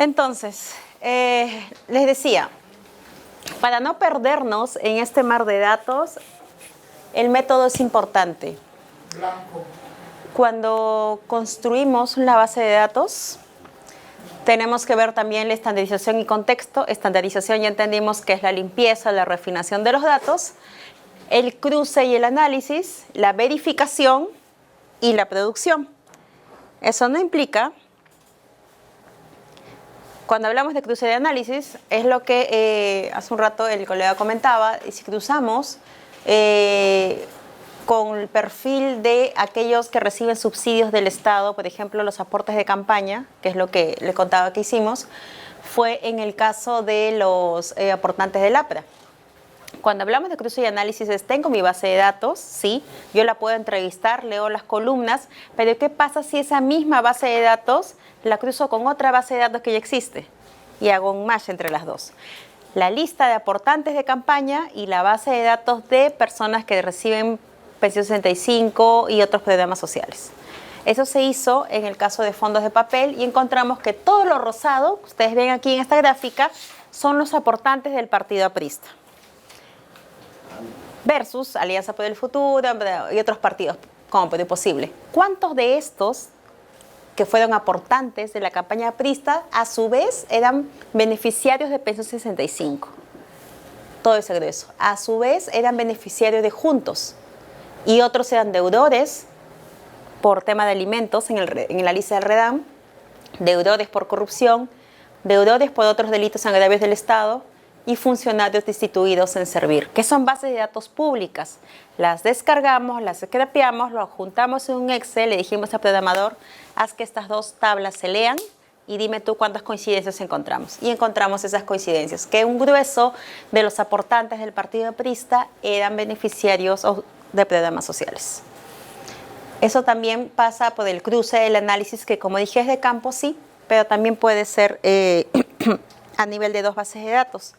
Entonces, les decía, para no perdernos en este mar de datos, el método es importante. Cuando construimos la base de datos, tenemos que ver también la estandarización y contexto. Estandarización ya entendimos que es la limpieza, la refinación de los datos, el cruce y el análisis, la verificación y la producción. Eso no implica, cuando hablamos de cruce de análisis, es lo que hace un rato el colega comentaba, y si cruzamos con el perfil de aquellos que reciben subsidios del Estado, por ejemplo, los aportes de campaña, que es lo que le contaba que hicimos, fue en el caso de los aportantes del APRA. Cuando hablamos de cruce y análisis, tengo mi base de datos, sí, yo la puedo entrevistar, leo las columnas, pero ¿qué pasa si esa misma base de datos la cruzo con otra base de datos que ya existe? Y hago un match entre las dos. La lista de aportantes de campaña y la base de datos de personas que reciben pensión 65 y otros programas sociales. Eso se hizo en el caso de fondos de papel y encontramos que todo lo rosado, que ustedes ven aquí en esta gráfica, son los aportantes del partido aprista. Versus Alianza por el Futuro y otros partidos, como Perú Posible. ¿Cuántos de estos que fueron aportantes de la campaña aprista, a su vez eran beneficiarios de pensión 65? Todo ese egreso. A su vez eran beneficiarios de Juntos. Y otros eran deudores por tema de alimentos en la lista del REDAM, deudores por corrupción, deudores por otros delitos agravios del Estado y funcionarios destituidos en servir, que son bases de datos públicas. Las descargamos, las scrapeamos, lo juntamos en un Excel, le dijimos al programador, haz que estas dos tablas se lean y dime tú cuántas coincidencias encontramos. Y encontramos esas coincidencias, que un grueso de los aportantes del partido aprista eran beneficiarios de programas sociales. Eso también pasa por el cruce del análisis, que como dije es de campo, sí, pero también puede ser a nivel de dos bases de datos.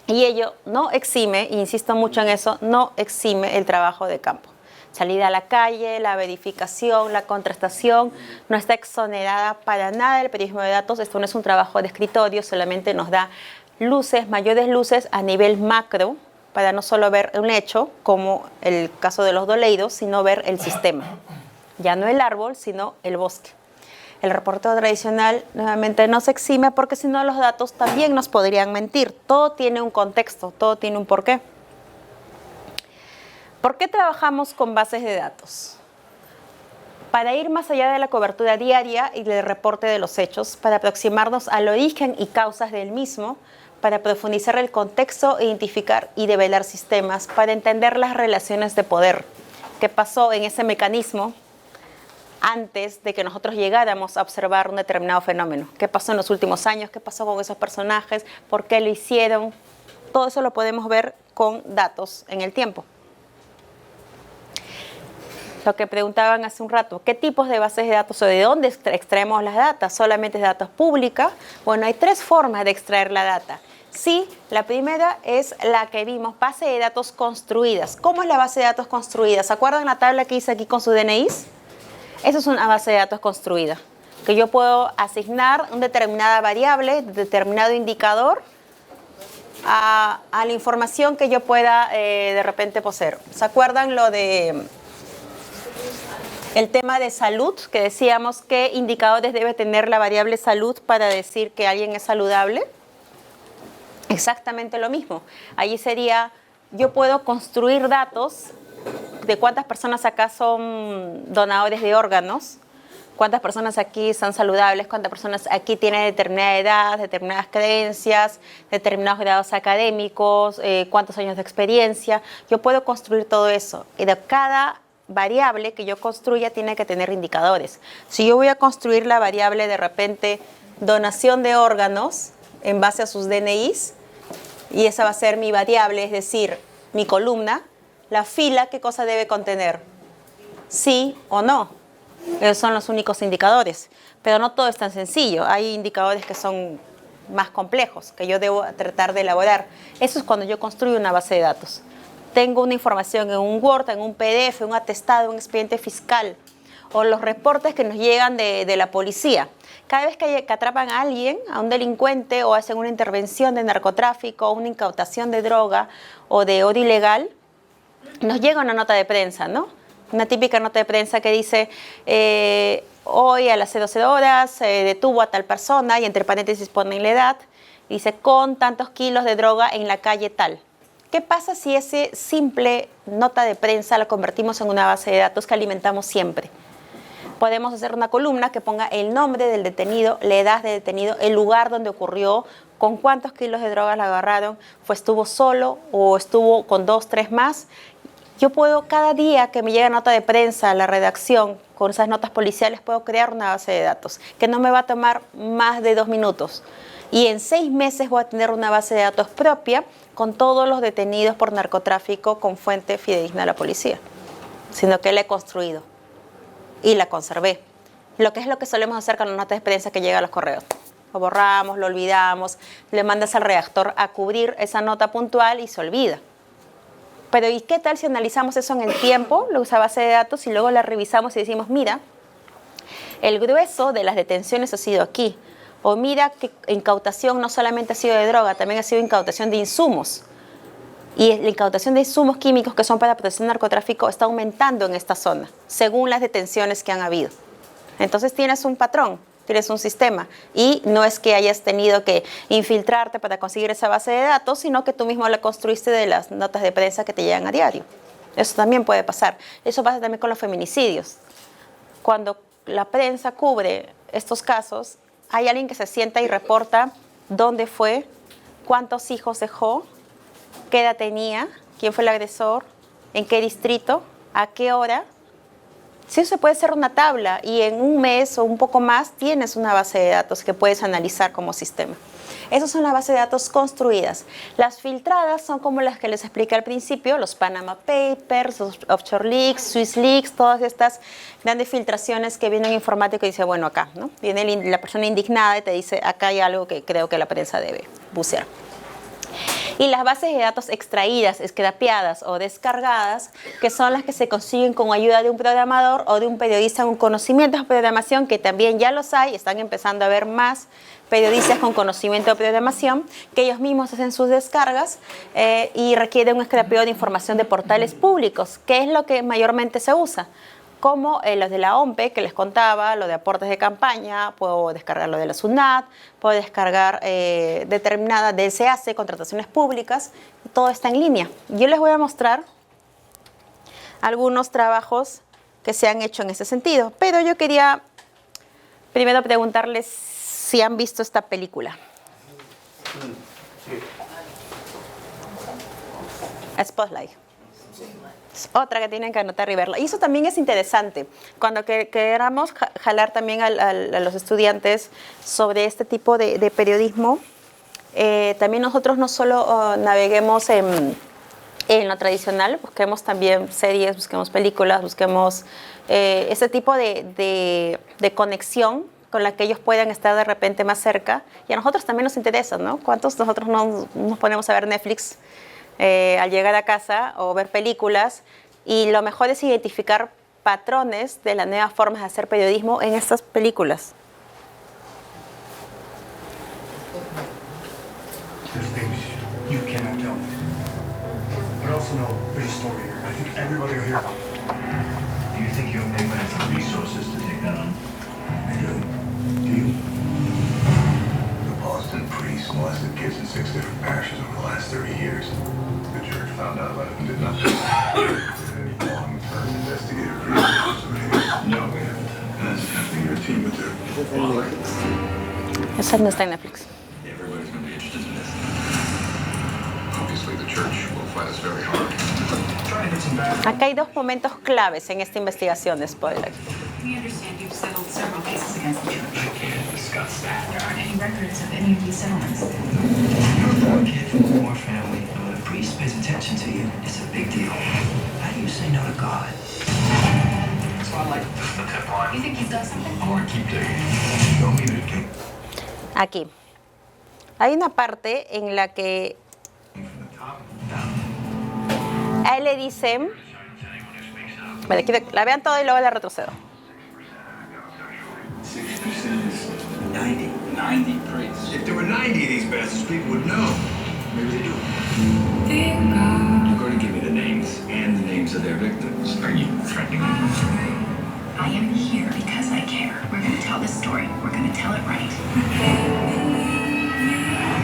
Y ello no exime, e insisto mucho en eso, no exime el trabajo de campo. Salida a la calle, la verificación, la contrastación, no está exonerada para nada del periodismo de datos. Esto no es un trabajo de escritorio, solamente nos da luces, mayores luces a nivel macro, para no solo ver un hecho, como el caso de los doleidos, sino ver el sistema. Ya no el árbol, sino el bosque. El reporteo tradicional nuevamente no se exime porque si no los datos también nos podrían mentir. Todo tiene un contexto, todo tiene un porqué. ¿Por qué trabajamos con bases de datos? Para ir más allá de la cobertura diaria y del reporte de los hechos, para aproximarnos al origen y causas del mismo, para profundizar el contexto, identificar y develar sistemas, para entender las relaciones de poder. ¿Qué pasó en ese mecanismo antes de que nosotros llegáramos a observar un determinado fenómeno? ¿Qué pasó en los últimos años? ¿Qué pasó con esos personajes? ¿Por qué lo hicieron? Todo eso lo podemos ver con datos en el tiempo. Lo que preguntaban hace un rato, ¿qué tipos de bases de datos o de dónde extraemos las datas? ¿Solamente es datos públicos? Bueno, hay tres formas de extraer la data. Sí, la primera es la que vimos, base de datos construidas. ¿Cómo es la base de datos construida? ¿Se acuerdan la tabla que hice aquí con su DNIs? Esa es una base de datos construida, que yo puedo asignar una determinada variable, determinado indicador, a la información que yo pueda de repente poseer. ¿Se acuerdan lo de el tema de salud, que decíamos qué indicadores debe tener la variable salud para decir que alguien es saludable? Exactamente lo mismo. Allí sería, yo puedo construir datos de cuántas personas acá son donadores de órganos, cuántas personas aquí son saludables, cuántas personas aquí tienen determinada edad, determinadas creencias, determinados grados académicos, cuántos años de experiencia. Yo puedo construir todo eso. Y de cada variable que yo construya tiene que tener indicadores. Si yo voy a construir la variable de repente donación de órganos en base a sus DNIs, y esa va a ser mi variable, es decir, mi columna, la fila, ¿qué cosa debe contener? Sí o no. Esos son los únicos indicadores. Pero no todo es tan sencillo. Hay indicadores que son más complejos, que yo debo tratar de elaborar. Eso es cuando yo construyo una base de datos. Tengo una información en un Word, en un PDF, un atestado, un expediente fiscal, o los reportes que nos llegan de la policía. Cada vez que atrapan a alguien, a un delincuente, o hacen una intervención de narcotráfico, o una incautación de droga o de oro ilegal, nos llega una nota de prensa, ¿no? Una típica nota de prensa que dice, hoy a las 12 horas detuvo a tal persona, y entre paréntesis ponen la edad, dice, con tantos kilos de droga en la calle tal. ¿Qué pasa si ese simple nota de prensa la convertimos en una base de datos que alimentamos siempre? Podemos hacer una columna que ponga el nombre del detenido, la edad del detenido, el lugar donde ocurrió, con cuántos kilos de drogas la agarraron, estuvo solo o estuvo con 2, 3 más. Yo puedo, cada día que me llega nota de prensa a la redacción con esas notas policiales, puedo crear una base de datos que no me va a tomar más de 2 minutos. Y en 6 meses voy a tener una base de datos propia con todos los detenidos por narcotráfico con fuente fidedigna de la policía, sino que la he construido y la conservé. Lo que solemos hacer con las notas de prensa que llega a los correos. Lo borramos, lo olvidamos, le mandas al redactor a cubrir esa nota puntual y se olvida. Pero ¿y qué tal si analizamos eso en el tiempo, esa base de datos, y luego la revisamos y decimos, mira, el grueso de las detenciones ha sido aquí? O mira que incautación no solamente ha sido de droga, también ha sido incautación de insumos. Y la incautación de insumos químicos que son para protección del narcotráfico está aumentando en esta zona, según las detenciones que han habido. Entonces tienes un patrón, tienes un sistema. Y no es que hayas tenido que infiltrarte para conseguir esa base de datos, sino que tú mismo la construiste de las notas de prensa que te llegan a diario. Eso también puede pasar. Eso pasa también con los feminicidios. Cuando la prensa cubre estos casos, hay alguien que se sienta y reporta dónde fue, cuántos hijos dejó, qué edad tenía, quién fue el agresor, en qué distrito, a qué hora. Sí, eso se puede hacer una tabla y en un mes o un poco más tienes una base de datos que puedes analizar como sistema. Esas son las bases de datos construidas. Las filtradas son como las que les expliqué al principio, los Panama Papers, los Offshore Leaks, Swiss Leaks, todas estas grandes filtraciones que viene un informático y dice, bueno, acá, ¿no? Viene la persona indignada y te dice, acá hay algo que creo que la prensa debe bucear. Y las bases de datos extraídas, scrapeadas o descargadas, que son las que se consiguen con ayuda de un programador o de un periodista con conocimientos de programación, que también ya los hay, están empezando a haber más periodistas con conocimiento de programación, que ellos mismos hacen sus descargas y requieren un scrapeo de información de portales públicos, que es lo que mayormente se usa. Como los de la OMPE, que les contaba, lo de aportes de campaña, puedo descargar lo de la SUNAT, puedo descargar determinadas del CAC, contrataciones públicas, todo está en línea. Yo les voy a mostrar algunos trabajos que se han hecho en ese sentido, pero yo quería primero preguntarles si han visto esta película. Spotlight. Es otra que tienen que anotar y verla. Y eso también es interesante. Cuando queramos jalar también a los estudiantes sobre este tipo de periodismo, también nosotros no solo naveguemos en lo tradicional, busquemos también series, busquemos películas, busquemos ese tipo de conexión con la que ellos puedan estar de repente más cerca. Y a nosotros también nos interesa, ¿no? ¿Cuántos nosotros nos ponemos a ver Netflix al llegar a casa o ver películas? Y lo mejor es identificar patrones de las nuevas formas de hacer periodismo en estas películas. There's things you cannot tell me. But also know there's a story here. I think everybody will hear about it. Do you think your neighbor has the resources to take that on? Do you? The Boston priest molested kids in 6 different parishes over the last 30 years. The church found out about it and did nothing. Any long-term investigative resources over here? No, we haven't. And that's affecting your team with their father. Esa no está en Netflix. Everybody's going to be interested in this. Obviously, the church will fight us very hard. Trying to get some back. Acá hay dos momentos claves en esta investigación de Spotlight. We understand you've settled several cases against the church. I can't discuss that. There aren't any records of any of these settlements. You're a poor kid from a poor family, and when a priest pays attention to you, it's a big deal. How do you say no to God? Spotlight. Just the tip line. You think he's done something? I want to keep digging. Show me the king. Aquí. Hay una parte en la que From the top down. a él le dicen... Vale, quiero que la vean todo y luego la retrocedo. 90 priests. If there were 90 of these bastards, people would know. Maybe they do. You're going to give me the names and the names of their victims. Are you threatening me? I am here because I care. We're going to tell this story. We're going to tell it right.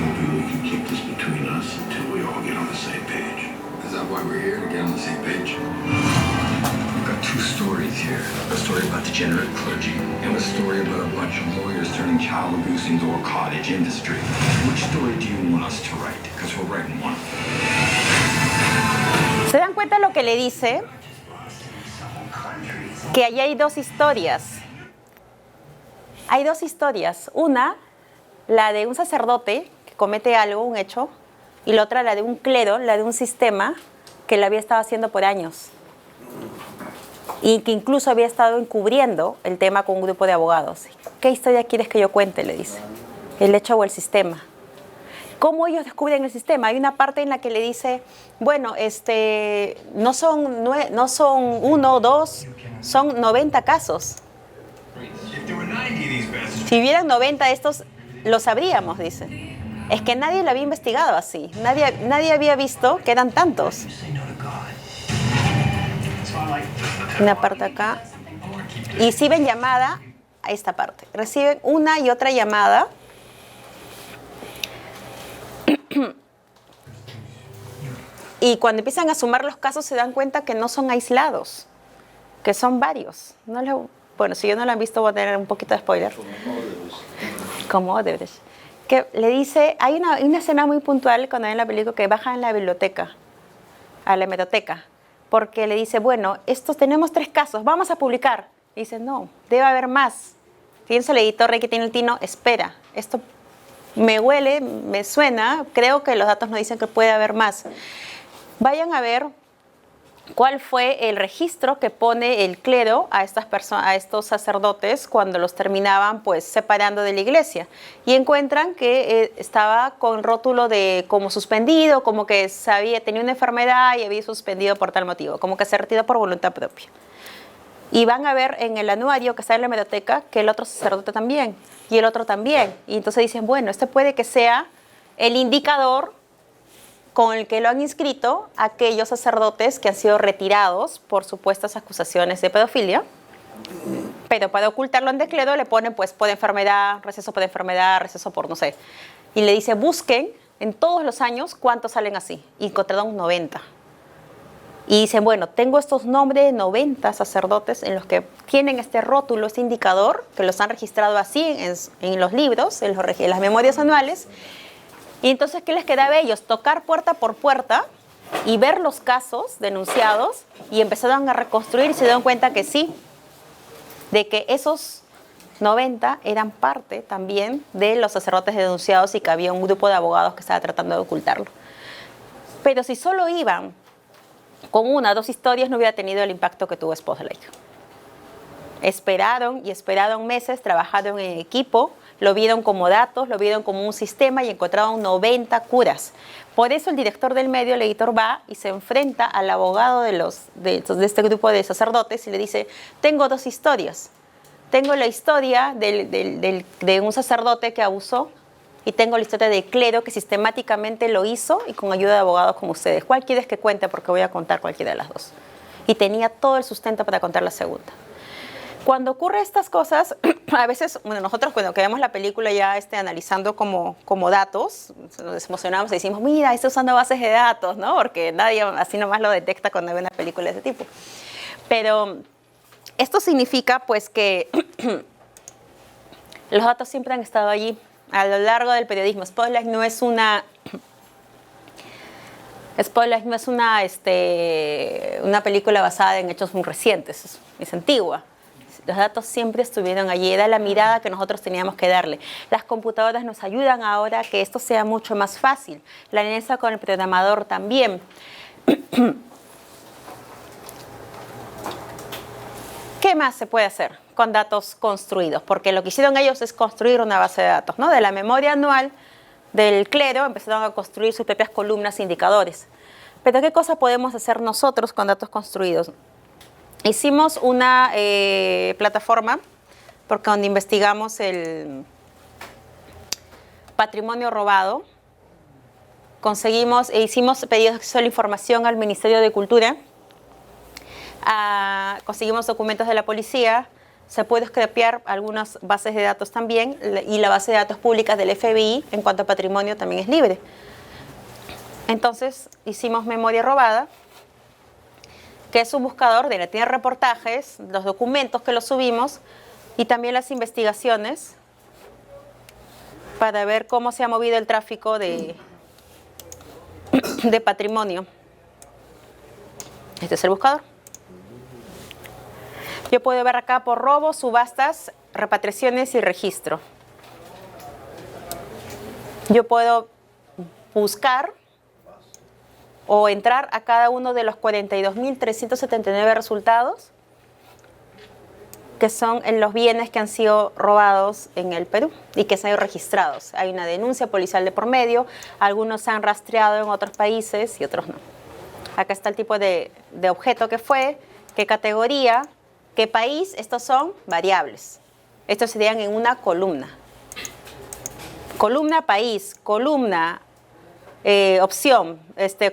Maybe we can keep this between us until we all get on the same page. Is that why we're here, to get on the same page? We've got two stories here. A story about degenerate clergy and a story about a bunch of lawyers turning child abuse into a cottage industry. Which story do you want us to write? Because we're writing one. ¿Se dan cuenta lo que le dice? Que allí hay dos historias. Hay dos historias. Una, la de un sacerdote que comete algo, un hecho, y la otra, la de un clero, la de un sistema que lo había estado haciendo por años. Y que incluso había estado encubriendo el tema con un grupo de abogados. ¿Qué historia quieres que yo cuente?, le dice. ¿El hecho o el sistema? ¿Cómo ellos descubren el sistema? Hay una parte en la que le dice, bueno, no son uno o dos, son 90 casos. If there were 90 of these bastards, Si hubieran 90 de estos, lo sabríamos, dice. Es que nadie lo había investigado así. Nadie había visto que eran tantos. Say no to God. That's why I like Una parte acá. Y reciben llamada a esta parte. Reciben una y otra llamada. Y cuando empiezan a sumar los casos se dan cuenta que no son aislados, que son varios. Bueno, si yo no lo han visto voy a tener un poquito de spoiler. Como Odebrecht. Que le dice, hay una escena muy puntual cuando ven la película que bajan a la biblioteca, a la hemeroteca, porque le dice, bueno, tenemos 3 casos, vamos a publicar. Y dice, no, debe haber más. Piensa el editor Rey que tiene el tino, espera, esto me huele, me suena, creo que los datos nos dicen que puede haber más. Vayan a ver cuál fue el registro que pone el clero a estas personas, a estos sacerdotes cuando los terminaban pues separando de la iglesia, y encuentran que estaba con rótulo de como suspendido, como que tenía una enfermedad y había suspendido por tal motivo, como que se retiró por voluntad propia. Y van a ver en el anuario que está en la hemeroteca que el otro sacerdote también y el otro también, y entonces dicen, bueno, este puede que sea el indicador con el que lo han inscrito aquellos sacerdotes que han sido retirados por supuestas acusaciones de pedofilia, pero para ocultarlo en decreto le ponen pues por enfermedad, receso por no sé. Y le dice, busquen en todos los años cuántos salen así. Y encontraron 90. Y dicen, bueno, tengo estos nombres de 90 sacerdotes en los que tienen este rótulo, este indicador, que los han registrado así en los libros, en las memorias anuales. Y entonces, ¿qué les quedaba a ellos? Tocar puerta por puerta y ver los casos denunciados, y empezaron a reconstruir y se dieron cuenta que sí, de que esos 90 eran parte también de los sacerdotes denunciados y que había un grupo de abogados que estaba tratando de ocultarlo. Pero si solo iban con 1 o 2 historias, no hubiera tenido el impacto que tuvo Spotlight. Esperaron y esperaron meses, trabajaron en equipo, lo vieron como datos, lo vieron como un sistema y encontraron 90 curas. Por eso el director del medio, el editor, va y se enfrenta al abogado de este grupo de sacerdotes y le dice, tengo 2 historias. Tengo la historia de un sacerdote que abusó y tengo la historia de clero que sistemáticamente lo hizo y con ayuda de abogados como ustedes. ¿Cuál quieres que cuente? Porque voy a contar cualquiera de las 2. Y tenía todo el sustento para contar la segunda. Cuando ocurren estas cosas, a veces, bueno, nosotros cuando vemos la película ya analizando como datos, nos emocionamos y decimos, mira, está usando bases de datos, ¿no? Porque nadie así nomás lo detecta cuando ve una película de ese tipo. Pero esto significa pues que los datos siempre han estado allí a lo largo del periodismo. Spotlight no es una película basada en hechos muy recientes, es antigua. Los datos siempre estuvieron allí, era la mirada que nosotros teníamos que darle. Las computadoras nos ayudan ahora a que esto sea mucho más fácil. La alianza con el programador también. ¿Qué más se puede hacer con datos construidos? Porque lo que hicieron ellos es construir una base de datos, ¿no? De la memoria anual del clero empezaron a construir sus propias columnas e indicadores. Pero ¿qué cosa podemos hacer nosotros con datos construidos? Hicimos una plataforma porque donde investigamos patrimonio robado. Conseguimos e hicimos pedidos de acceso a la información al Ministerio de Cultura. Conseguimos documentos de la policía. Se puede scrapear algunas bases de datos también, y la base de datos públicas del FBI en cuanto a patrimonio también es libre. Entonces hicimos memoria robada, que es un buscador de tiene reportajes, los documentos que los subimos y también las investigaciones para ver cómo se ha movido el tráfico de patrimonio. Este es el buscador. Yo puedo ver acá por robo, subastas, repatriaciones y registro. Yo puedo buscar o entrar a cada uno de los 42.379 resultados que son en los bienes que han sido robados en el Perú y que se han registrados. Hay una denuncia policial de por medio, algunos se han rastreado en otros países y otros no. Acá está el tipo de objeto que fue, qué categoría, qué país. Estos son variables. Estos serían en una columna. Columna país, columna opción,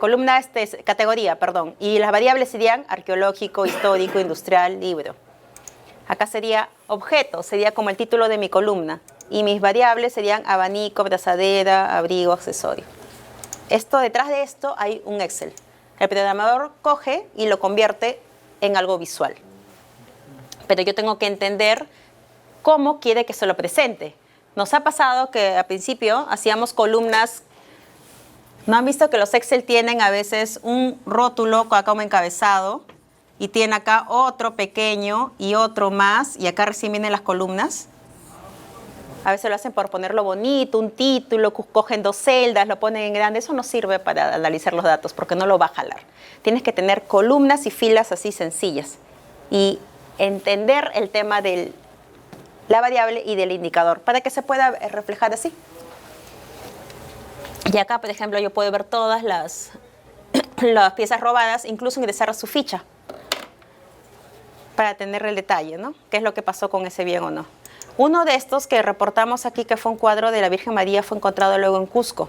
columna categoría, perdón. Y las variables serían arqueológico, histórico, industrial, libro. Acá sería objeto, sería como el título de mi columna. Y mis variables serían abanico, abrazadera, abrigo, accesorio. Detrás de esto hay un Excel. El programador coge y lo convierte en algo visual. Pero yo tengo que entender cómo quiere que se lo presente. Nos ha pasado que al principio hacíamos columnas. ¿No han visto que los Excel tienen a veces un rótulo acá como encabezado y tiene acá otro pequeño y otro más y acá recién vienen las columnas? A veces lo hacen por ponerlo bonito, un título, cogen dos celdas, lo ponen en grande. Eso no sirve para analizar los datos porque no lo va a jalar. Tienes que tener columnas y filas así sencillas y entender el tema de la variable y del indicador para que se pueda reflejar así. Y acá, por ejemplo, yo puedo ver todas las piezas robadas, incluso ingresar a su ficha para tener el detalle, ¿no? ¿Qué es lo que pasó con ese bien o no? Uno de estos que reportamos aquí, que fue un cuadro de la Virgen María, fue encontrado luego en Cusco.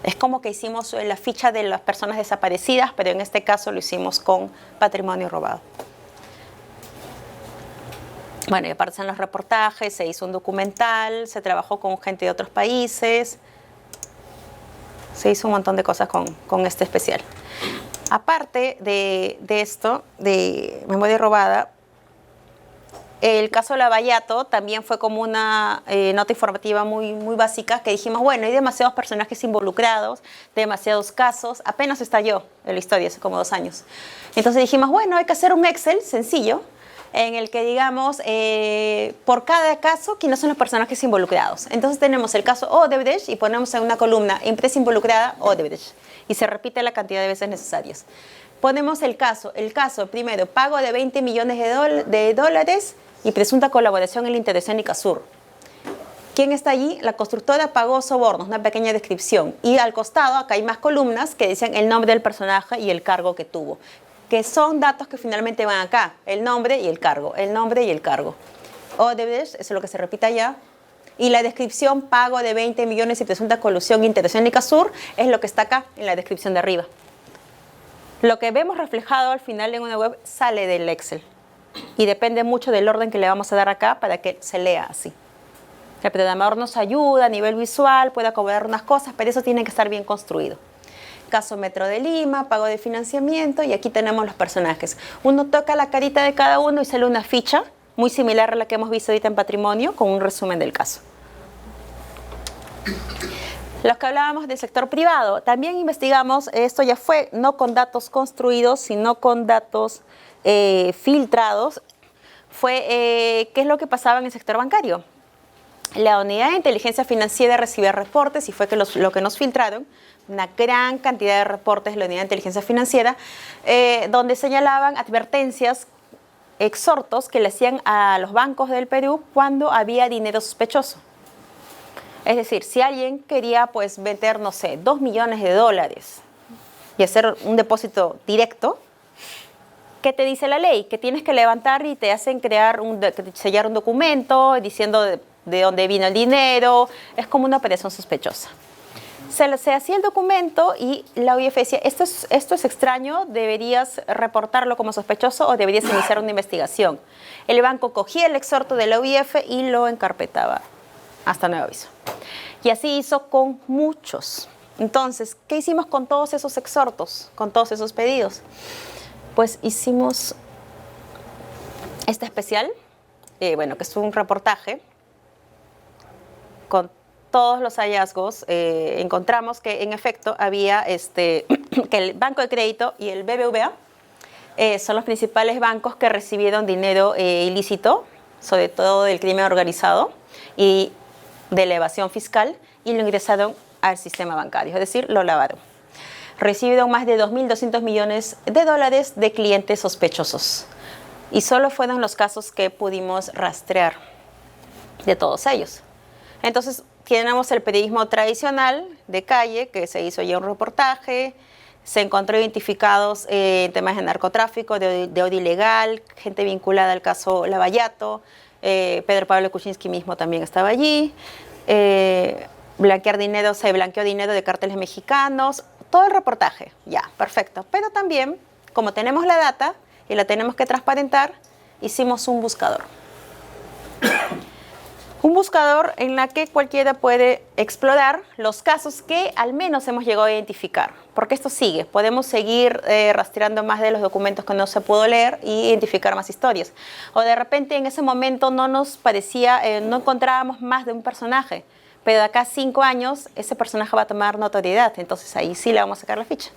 Es como que hicimos la ficha de las personas desaparecidas, pero en este caso lo hicimos con patrimonio robado. Bueno, y aparte en los reportajes, se hizo un documental, se trabajó con gente de otros países, se hizo un montón de cosas con este especial. Aparte de esto, de memoria robada, el caso de Lavallato también fue como una nota informativa muy básica que dijimos, bueno, hay demasiados personajes involucrados, demasiados casos, apenas estalló en la historia hace como 2 años. Entonces dijimos, bueno, hay que hacer un Excel sencillo en el que digamos por cada caso quiénes son los personajes involucrados. Entonces tenemos el caso Odebrecht y ponemos en una columna empresa involucrada Odebrecht y se repite la cantidad de veces necesarias. Ponemos el caso primero, pago de 20 millones de dólares y presunta colaboración en la Intervención Icasur. ¿Quién está allí? La constructora pagó sobornos, una pequeña descripción. Y al costado, acá hay más columnas que dicen el nombre del personaje y el cargo que tuvo, que son datos que finalmente van acá, el nombre y el cargo, el nombre y el cargo. Odebrecht, eso es lo que se repite allá. Y la descripción, pago de 20 millones y presunta colusión, Intervención Icasur, es lo que está acá en la descripción de arriba. Lo que vemos reflejado al final en una web sale del Excel y depende mucho del orden que le vamos a dar acá para que se lea así. El programador nos ayuda a nivel visual, puede acomodar unas cosas, pero eso tiene que estar bien construido. Caso Metro de Lima, pago de financiamiento y aquí tenemos los personajes. Uno toca la carita de cada uno y sale una ficha muy similar a la que hemos visto ahorita en Patrimonio con un resumen del caso. Los que hablábamos del sector privado, también investigamos, esto ya fue no con datos construidos, sino con datos filtrados, fue qué es lo que pasaba en el sector bancario. La unidad de inteligencia financiera recibía reportes y fue que lo que nos filtraron, una gran cantidad de reportes de la unidad de inteligencia financiera, donde señalaban advertencias, exhortos que le hacían a los bancos del Perú cuando había dinero sospechoso. Es decir, si alguien quería pues meter, no sé, 2 millones de dólares y hacer un depósito directo, ¿qué te dice la ley? Que tienes que levantar y te hacen sellar un documento diciendo de dónde vino el dinero, es como una operación sospechosa. Se hacía el documento y la OIF decía, esto es extraño, deberías reportarlo como sospechoso o deberías iniciar una investigación. El banco cogía el exhorto de la OIF y lo encarpetaba hasta nuevo aviso. Y así hizo con muchos. Entonces, ¿qué hicimos con todos esos exhortos, con todos esos pedidos? Pues hicimos este especial, que es un reportaje con todos los hallazgos. Encontramos que en efecto había que el Banco de Crédito y el BBVA son los principales bancos que recibieron dinero ilícito, sobre todo del crimen organizado y de la evasión fiscal, y lo ingresaron al sistema bancario, es decir, lo lavaron. Recibieron más de 2.200 millones de dólares de clientes sospechosos. Y solo fueron los casos que pudimos rastrear de todos ellos. Entonces, tenemos el periodismo tradicional de calle, que se hizo ya un reportaje, se encontró identificados temas de narcotráfico, de odio ilegal, gente vinculada al caso Lavallato, Pedro Pablo Kuczynski mismo también estaba allí, blanquear dinero, se blanqueó dinero de cárteles mexicanos, todo el reportaje, ya, perfecto. Pero también, como tenemos la data y la tenemos que transparentar, hicimos un buscador. Un buscador en la que cualquiera puede explorar los casos que al menos hemos llegado a identificar, porque esto sigue, podemos seguir rastreando más de los documentos que no se pudo leer y identificar más historias. O de repente en ese momento no nos parecía, no encontrábamos más de un personaje, pero de acá a 5 años ese personaje va a tomar notoriedad, entonces ahí sí le vamos a sacar la ficha.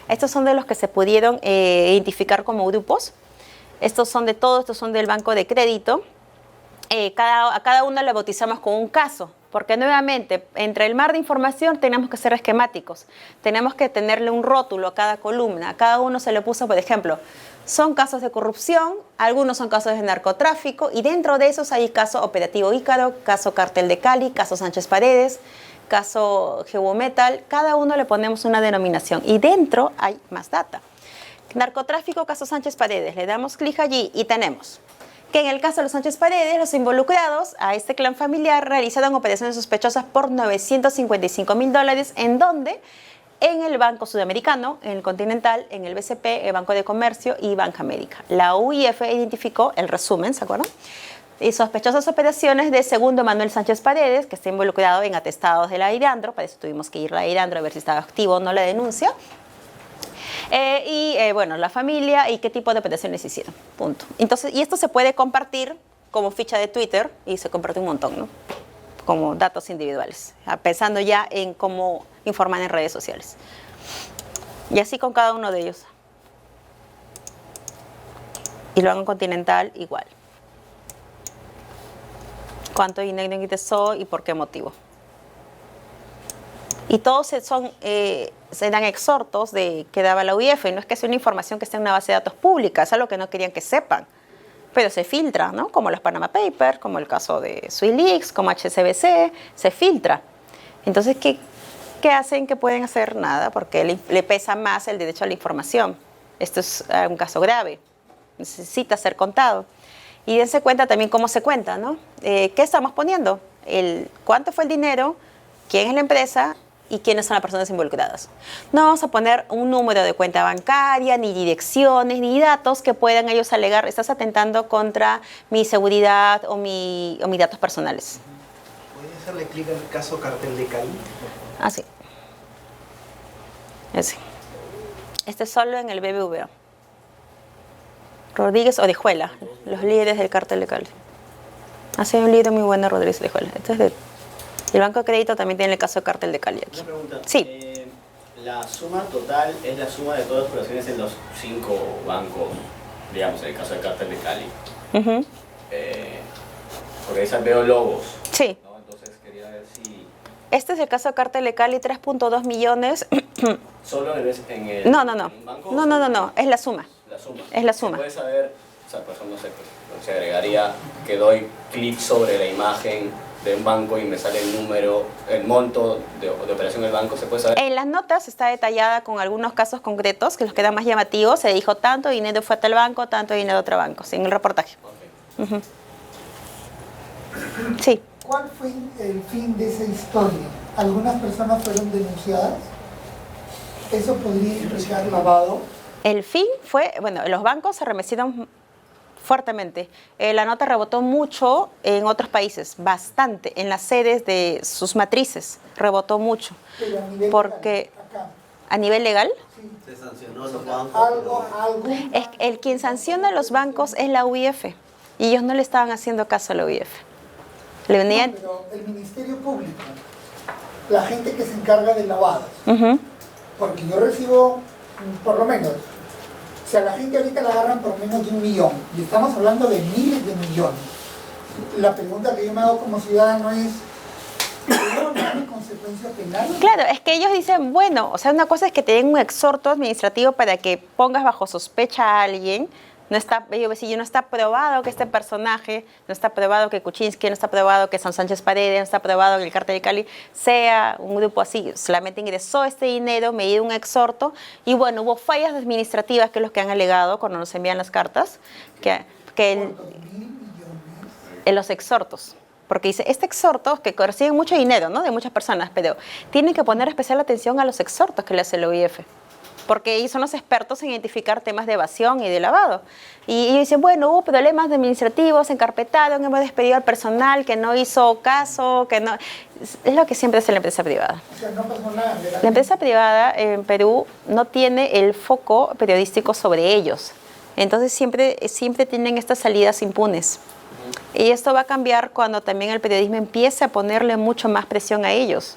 Estos son de los que se pudieron identificar como grupos, estos son de todos, estos son del Banco de Crédito. A cada uno le bautizamos con un caso, porque nuevamente, entre el mar de información tenemos que ser esquemáticos, tenemos que tenerle un rótulo a cada columna, a cada uno se le puso, por ejemplo, son casos de corrupción, algunos son casos de narcotráfico, y dentro de esos hay caso Operativo Ícaro, caso Cartel de Cali, caso Sánchez Paredes, caso Geometal, cada uno le ponemos una denominación, y dentro hay más data. Narcotráfico, caso Sánchez Paredes, le damos clic allí y tenemos que en el caso de los Sánchez Paredes, los involucrados a este clan familiar realizaron operaciones sospechosas por $955.000, en donde en el Banco Sudamericano, en el Continental, en el BCP, el Banco de Comercio y Banca América. La UIF identificó el resumen, ¿se acuerdan? Y sospechosas operaciones de segundo Manuel Sánchez Paredes, que está involucrado en atestados de la Irandro, para eso tuvimos que ir a la Irandro a ver si estaba activo o no la denuncia. La familia y qué tipo de operaciones hicieron, punto. Entonces, y esto se puede compartir como ficha de Twitter y se comparte un montón, ¿no? Como datos individuales, pensando ya en cómo informar en redes sociales. Y así con cada uno de ellos. Y luego en Continental igual. ¿Cuánto dinero ingresó y por qué motivo? Y todos se dan exhortos que daba la UIF, y no es que sea una información que esté en una base de datos pública, es algo que no querían que sepan, pero se filtra, ¿no? Como los Panama Papers, como el caso de SwissLeaks, como HSBC, se filtra. Entonces, ¿qué hacen? ¿Qué pueden hacer? Nada, porque le pesa más el derecho a la información. Esto es un caso grave, necesita ser contado. Y dense cuenta también cómo se cuenta, ¿no? ¿Qué estamos poniendo? ¿Cuánto fue el dinero? ¿Quién es la empresa? Y quiénes son las personas involucradas. No vamos a poner un número de cuenta bancaria, ni direcciones, ni datos que puedan ellos alegar, estás atentando contra mi seguridad o mis datos personales. ¿Podría hacerle clic al caso Cartel de Cali? Así. Ese. Este es solo en el BBVA. Rodríguez Orejuela, los líderes del Cartel de Cali. Hace un libro muy bueno, Rodríguez Orejuela. Este es de... El Banco de Crédito también tiene el caso de Cartel de Cali aquí. Una pregunta. Sí. La suma total es la suma de todas las operaciones en los 5 bancos, digamos, en el caso del Cartel de Cali. Porque ahí veo logos. Sí. ¿No? Entonces quería ver si... Este es el caso de Cartel de Cali, 3.2 millones. ¿Solo en el No. banco? No, es la suma. La suma. Es la suma. ¿Se puede saber, o sea, por ejemplo, no sé, pues, se agregaría que doy clic sobre la imagen de un banco y me sale el número, el monto de operación del banco, ¿se puede saber? En las notas está detallada con algunos casos concretos, que los quedan más llamativos. Se dijo tanto dinero fue a tal banco, tanto dinero a otro banco, en el reportaje. Okay. Sí. ¿Cuál fue el fin de esa historia? ¿Algunas personas fueron denunciadas? ¿Eso podría implicar lavado? El fin fue, bueno, los bancos se arremetieron fuertemente. La nota rebotó mucho en otros países, bastante, en las sedes de sus matrices, rebotó mucho. Pero a nivel Porque legal, acá, a nivel legal, Se sancionó a los bancos. algún quien sanciona a los bancos es la UIF, y ellos no le estaban haciendo caso a la UIF. Le venían... No, pero el Ministerio Público, la gente que se encarga de lavados, Ujú. porque yo recibo, por lo menos, si a la gente ahorita la agarran por menos de 1 millón, y estamos hablando de miles de millones, la pregunta que yo me hago como ciudadano es, ¿tiene una consecuencia penal? Claro, es que ellos dicen, bueno, o sea, una cosa es que te den un exhorto administrativo para que pongas bajo sospecha a alguien. No está, si no está probado que este personaje, no está probado que Kuczynski, no está probado que San Sánchez Paredes, no está probado que el Cártel de Cali sea un grupo así, solamente ingresó este dinero, me dio un exhorto, y bueno, hubo fallas administrativas, que es lo que han alegado cuando nos envían las cartas, que en los exhortos. Porque dice, este exhorto, que reciben mucho dinero, ¿no?, de muchas personas, pero tienen que poner especial atención a los exhortos que le hace la OIF, porque ellos son los expertos en identificar temas de evasión y de lavado. Y ellos dicen, bueno, hubo problemas administrativos, se encarpetaron, hemos despedido al personal que no hizo caso, que no... Es lo que siempre hace la empresa privada. O sea, no pasó nada. La empresa privada en Perú no tiene el foco periodístico sobre ellos. Entonces siempre tienen estas salidas impunes. Y esto va a cambiar cuando también el periodismo empiece a ponerle mucho más presión a ellos.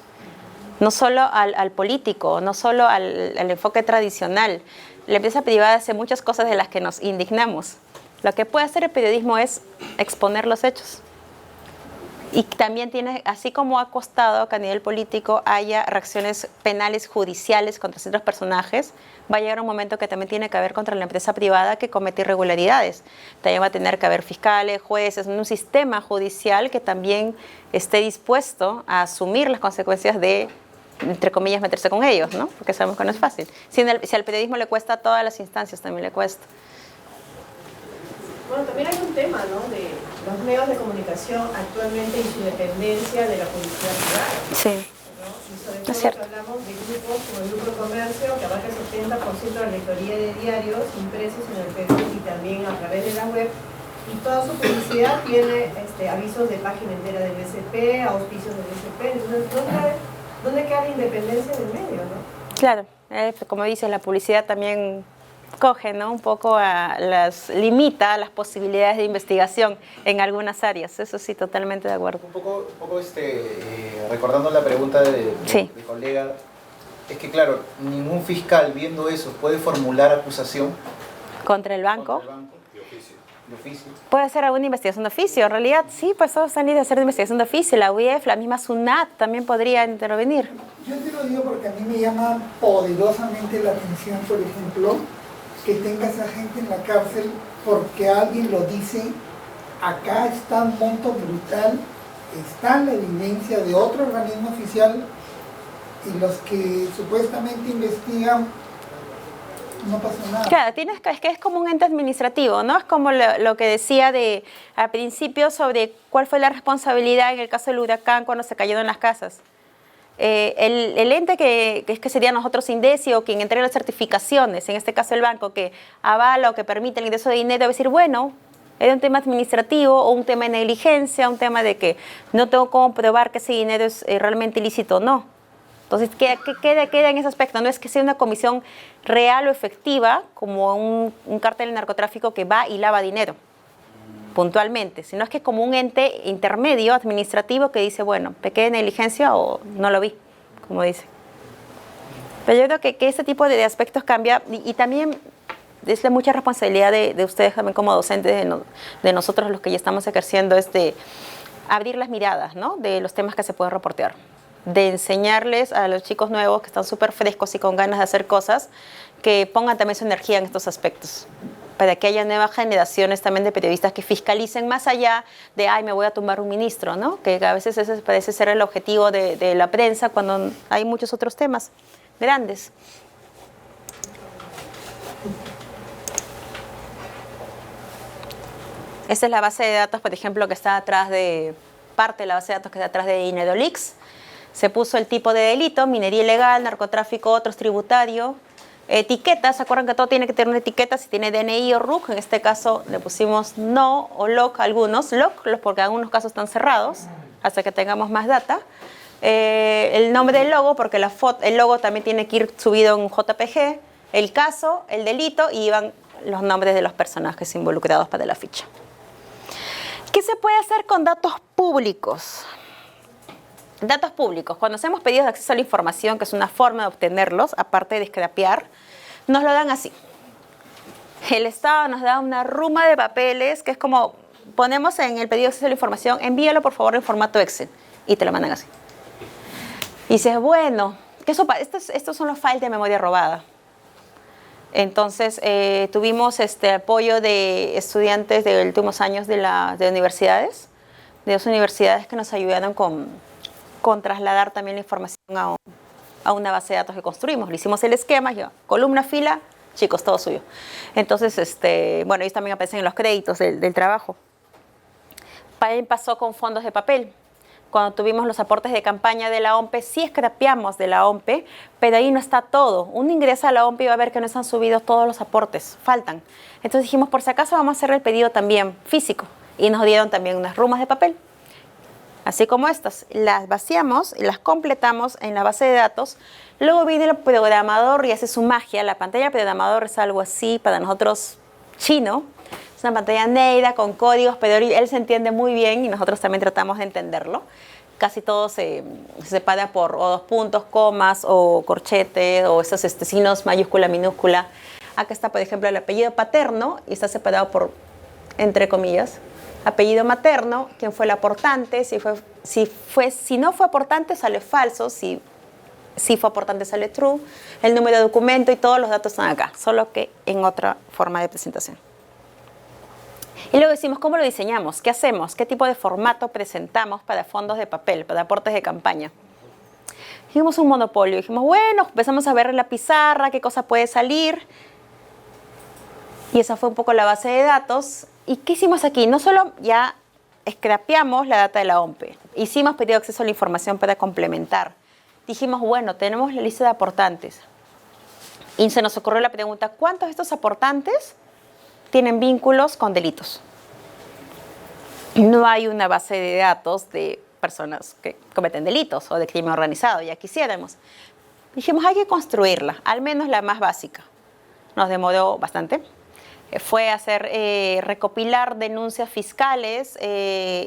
No solo al político, no solo al enfoque tradicional. La empresa privada hace muchas cosas de las que nos indignamos. Lo que puede hacer el periodismo es exponer los hechos. Y también tiene, así como ha costado que a nivel político haya reacciones penales, judiciales contra ciertos personajes, va a llegar un momento que también tiene que haber contra la empresa privada que comete irregularidades. También va a tener que haber fiscales, jueces, un sistema judicial que también esté dispuesto a asumir las consecuencias de, entre comillas, meterse con ellos, ¿no? Porque sabemos que no es fácil. Si al periodismo le cuesta, a todas las instancias también le cuesta. Bueno, también hay un tema, ¿no?, de los medios de comunicación actualmente y su dependencia de la publicidad privada. Sí. ¿No? Y sobre todo Es cierto. que hablamos de grupos como el Grupo Comercio, que abarca el 70% de la lectoría de diarios impresos en el Perú y también a través de la web. Y toda su publicidad tiene avisos de página entera del BCP, auspicios del BCP. Entonces, ¿dónde queda la independencia del medio, no? Claro, como dices, la publicidad también coge, ¿no?, un poco limita las posibilidades de investigación en algunas áreas. Eso sí, totalmente de acuerdo. Un poco recordando la pregunta de colega, es que claro, ningún fiscal viendo eso puede formular acusación ¿Contra el banco? De oficio. Puede hacer alguna investigación de oficio. En realidad, sí, pues todos están libres de hacer investigación de oficio. La UIF, la misma SUNAT también podría intervenir. Yo te lo digo porque a mí me llama poderosamente la atención, por ejemplo, que tengas a gente en la cárcel porque alguien lo dice, acá está un monto brutal, está la evidencia de otro organismo oficial y los que supuestamente investigan, no pasa nada. Claro, es que es como un ente administrativo, ¿no? Es como lo que decía al principio sobre cuál fue la responsabilidad en el caso del huracán cuando se cayeron las casas. El ente que sería nosotros INDECI o quien entrega las certificaciones, en este caso el banco, que avala o que permite el ingreso de dinero, debe decir, bueno, era un tema administrativo o un tema de negligencia, un tema de que no tengo cómo probar que ese dinero es realmente ilícito o no. Entonces, ¿qué queda en ese aspecto? No es que sea una comisión real o efectiva como un cártel de narcotráfico que va y lava dinero puntualmente, sino es que como un ente intermedio administrativo que dice, bueno, pequé de negligencia o no lo vi, como dice. Pero yo creo que ese tipo de aspectos cambia y también es de mucha responsabilidad de ustedes también como docentes, de nosotros los que ya estamos ejerciendo, es de abrir las miradas, ¿no?, de los temas que se pueden reportear, de enseñarles a los chicos nuevos que están súper frescos y con ganas de hacer cosas, que pongan también su energía en estos aspectos, para que haya nuevas generaciones también de periodistas que fiscalicen más allá de, ay, me voy a tumbar un ministro, ¿no? Que a veces ese parece ser el objetivo de la prensa cuando hay muchos otros temas grandes. Esta es la base de datos, por ejemplo, que está atrás de parte de la base de datos que está atrás de INEDOLIX. Se puso el tipo de delito, minería ilegal, narcotráfico, otros tributario, etiquetas. ¿Se acuerdan que todo tiene que tener una etiqueta si tiene DNI o RUC? En este caso le pusimos no o LOC a algunos. LOC, porque en algunos casos están cerrados hasta que tengamos más data. El nombre del logo, porque el logo también tiene que ir subido en JPG. El caso, el delito y van los nombres de los personajes involucrados para la ficha. ¿Qué se puede hacer con datos públicos? Datos públicos. Cuando hacemos pedidos de acceso a la información, que es una forma de obtenerlos, aparte de scrapear, nos lo dan así. El Estado nos da una ruma de papeles, que es como ponemos en el pedido de acceso a la información, envíalo por favor en formato Excel, y te lo mandan así. Y dices, bueno, estos son los files de memoria robada. Entonces, tuvimos apoyo de estudiantes de los últimos años de universidades, de 2 universidades que nos ayudaron con trasladar también la información a una base de datos que construimos. Le hicimos el esquema, columna, fila, chicos, todo suyo. Entonces, bueno, ellos también aparecen en los créditos del trabajo. También pasó con fondos de papel. Cuando tuvimos los aportes de campaña de la OMPE, sí scrapeamos de la OMPE, pero ahí no está todo. Uno ingresa a la OMPE y va a ver que no están subidos todos los aportes, faltan. Entonces dijimos, por si acaso vamos a hacer el pedido también físico. Y nos dieron también unas rumas de papel, así como estas. Las vaciamos y las completamos en la base de datos. Luego viene el programador y hace su magia. La pantalla del programador es algo así, para nosotros chino. Es una pantalla negra con códigos, pero él se entiende muy bien y nosotros también tratamos de entenderlo. Casi todo se separa por o 2 puntos, comas o corchetes o esos signos mayúscula, minúscula. Acá está, por ejemplo, el apellido paterno y está separado por, entre comillas, apellido materno, quién fue el aportante, si no fue aportante sale falso, si fue aportante sale true, el número de documento y todos los datos están acá, solo que en otra forma de presentación. Y luego decimos, ¿cómo lo diseñamos? ¿Qué hacemos? ¿Qué tipo de formato presentamos para fondos de papel, para aportes de campaña? Dijimos un monopolio. Dijimos, bueno, empezamos a ver en la pizarra qué cosa puede salir. Y esa fue un poco la base de datos. ¿Y qué hicimos aquí? No solo ya scrapeamos la data de la OMPE, hicimos pedido de acceso a la información para complementar. Dijimos, bueno, tenemos la lista de aportantes. Y se nos ocurrió la pregunta, ¿cuántos de estos aportantes tienen vínculos con delitos? No hay una base de datos de personas que cometen delitos o de crimen organizado, ya quisiéramos. Dijimos, hay que construirla, al menos la más básica. Nos demoró bastante. Fue hacer, recopilar denuncias fiscales,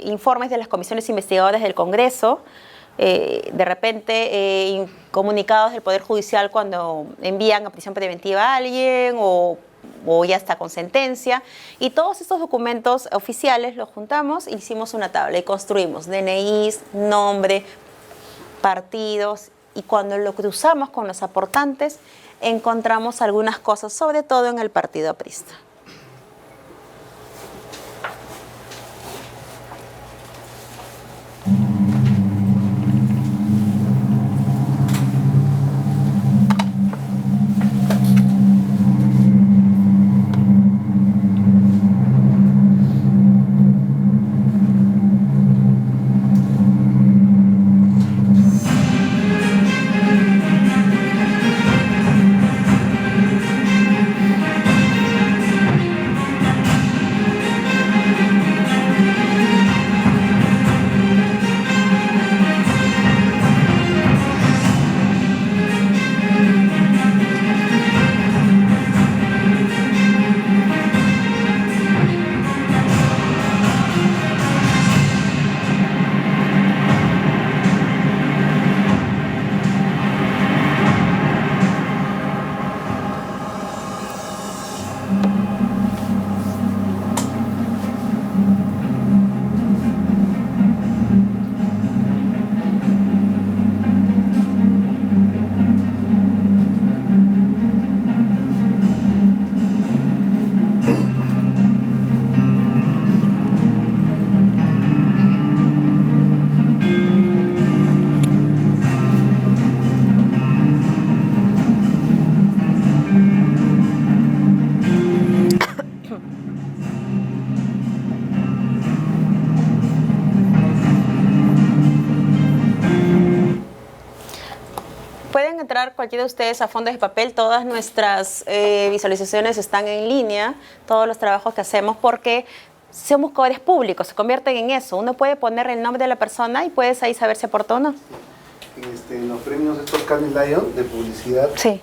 informes de las comisiones investigadoras del Congreso, de repente comunicados del Poder Judicial cuando envían a prisión preventiva a alguien o ya está con sentencia, y todos estos documentos oficiales los juntamos y hicimos una tabla y construimos DNIs, nombre, partidos, y cuando lo cruzamos con los aportantes encontramos algunas cosas, sobre todo en el partido aprista. cualquiera de ustedes a Fondos de Papel. Todas nuestras visualizaciones están en línea, todos los trabajos que hacemos, porque son buscadores públicos, se convierten en eso. Uno puede poner el nombre de la persona y puedes ahí saber si aportó o no. En los premios estos Cannes Lion de publicidad, sí.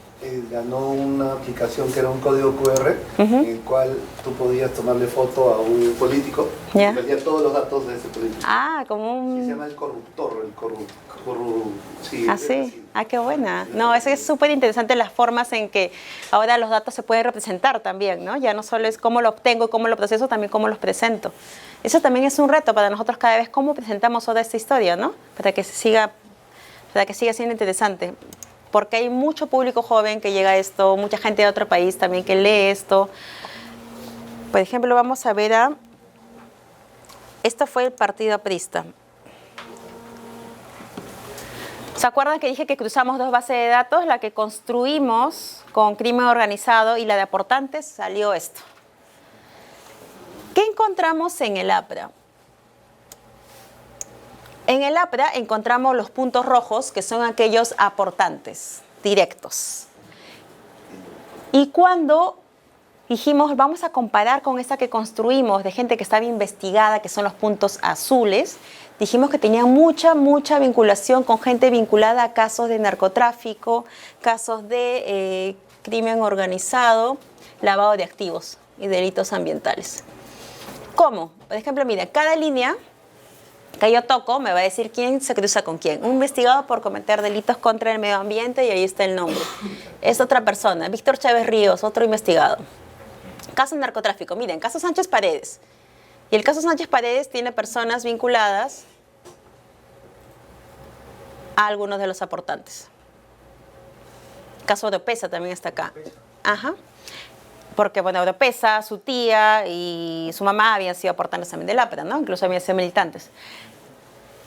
Ganó una aplicación que era un código QR, en el cual tú podías tomarle foto a un político y perdía todos los datos de ese político. Ah, como un... Se llama el corruptor, sí. Ah, sí. Ah, qué buena. No, eso es súper interesante, las formas en que ahora los datos se pueden representar también, ¿no? Ya no solo es cómo lo obtengo, cómo lo proceso, también cómo los presento. Eso también es un reto para nosotros cada vez, cómo presentamos toda esta historia, ¿no? Para que siga siendo interesante. Porque hay mucho público joven que llega a esto, mucha gente de otro país también que lee esto. Por ejemplo, vamos a ver esto fue el Partido Aprista. ¿Se acuerdan que dije que cruzamos dos bases de datos? La que construimos con crimen organizado y la de aportantes, salió esto. ¿Qué encontramos en el APRA? En el APRA encontramos los puntos rojos, que son aquellos aportantes directos. Y cuando dijimos, vamos a comparar con esta que construimos de gente que estaba investigada, que son los puntos azules, dijimos que tenía mucha vinculación con gente vinculada a casos de narcotráfico, casos de crimen organizado, lavado de activos y delitos ambientales. ¿Cómo? Por ejemplo, mira, cada línea que yo toco me va a decir quién se cruza con quién. Un investigado por cometer delitos contra el medio ambiente y ahí está el nombre. Es otra persona, Víctor Chávez Ríos, otro investigado. Caso de narcotráfico, miren, caso Sánchez Paredes. Y el caso Sánchez Paredes tiene personas vinculadas a algunos de los aportantes. Caso Oropesa también está acá. Ajá. Porque, bueno, Oropesa, su tía y su mamá habían sido aportantes también del APRA, ¿no? Incluso habían sido militantes.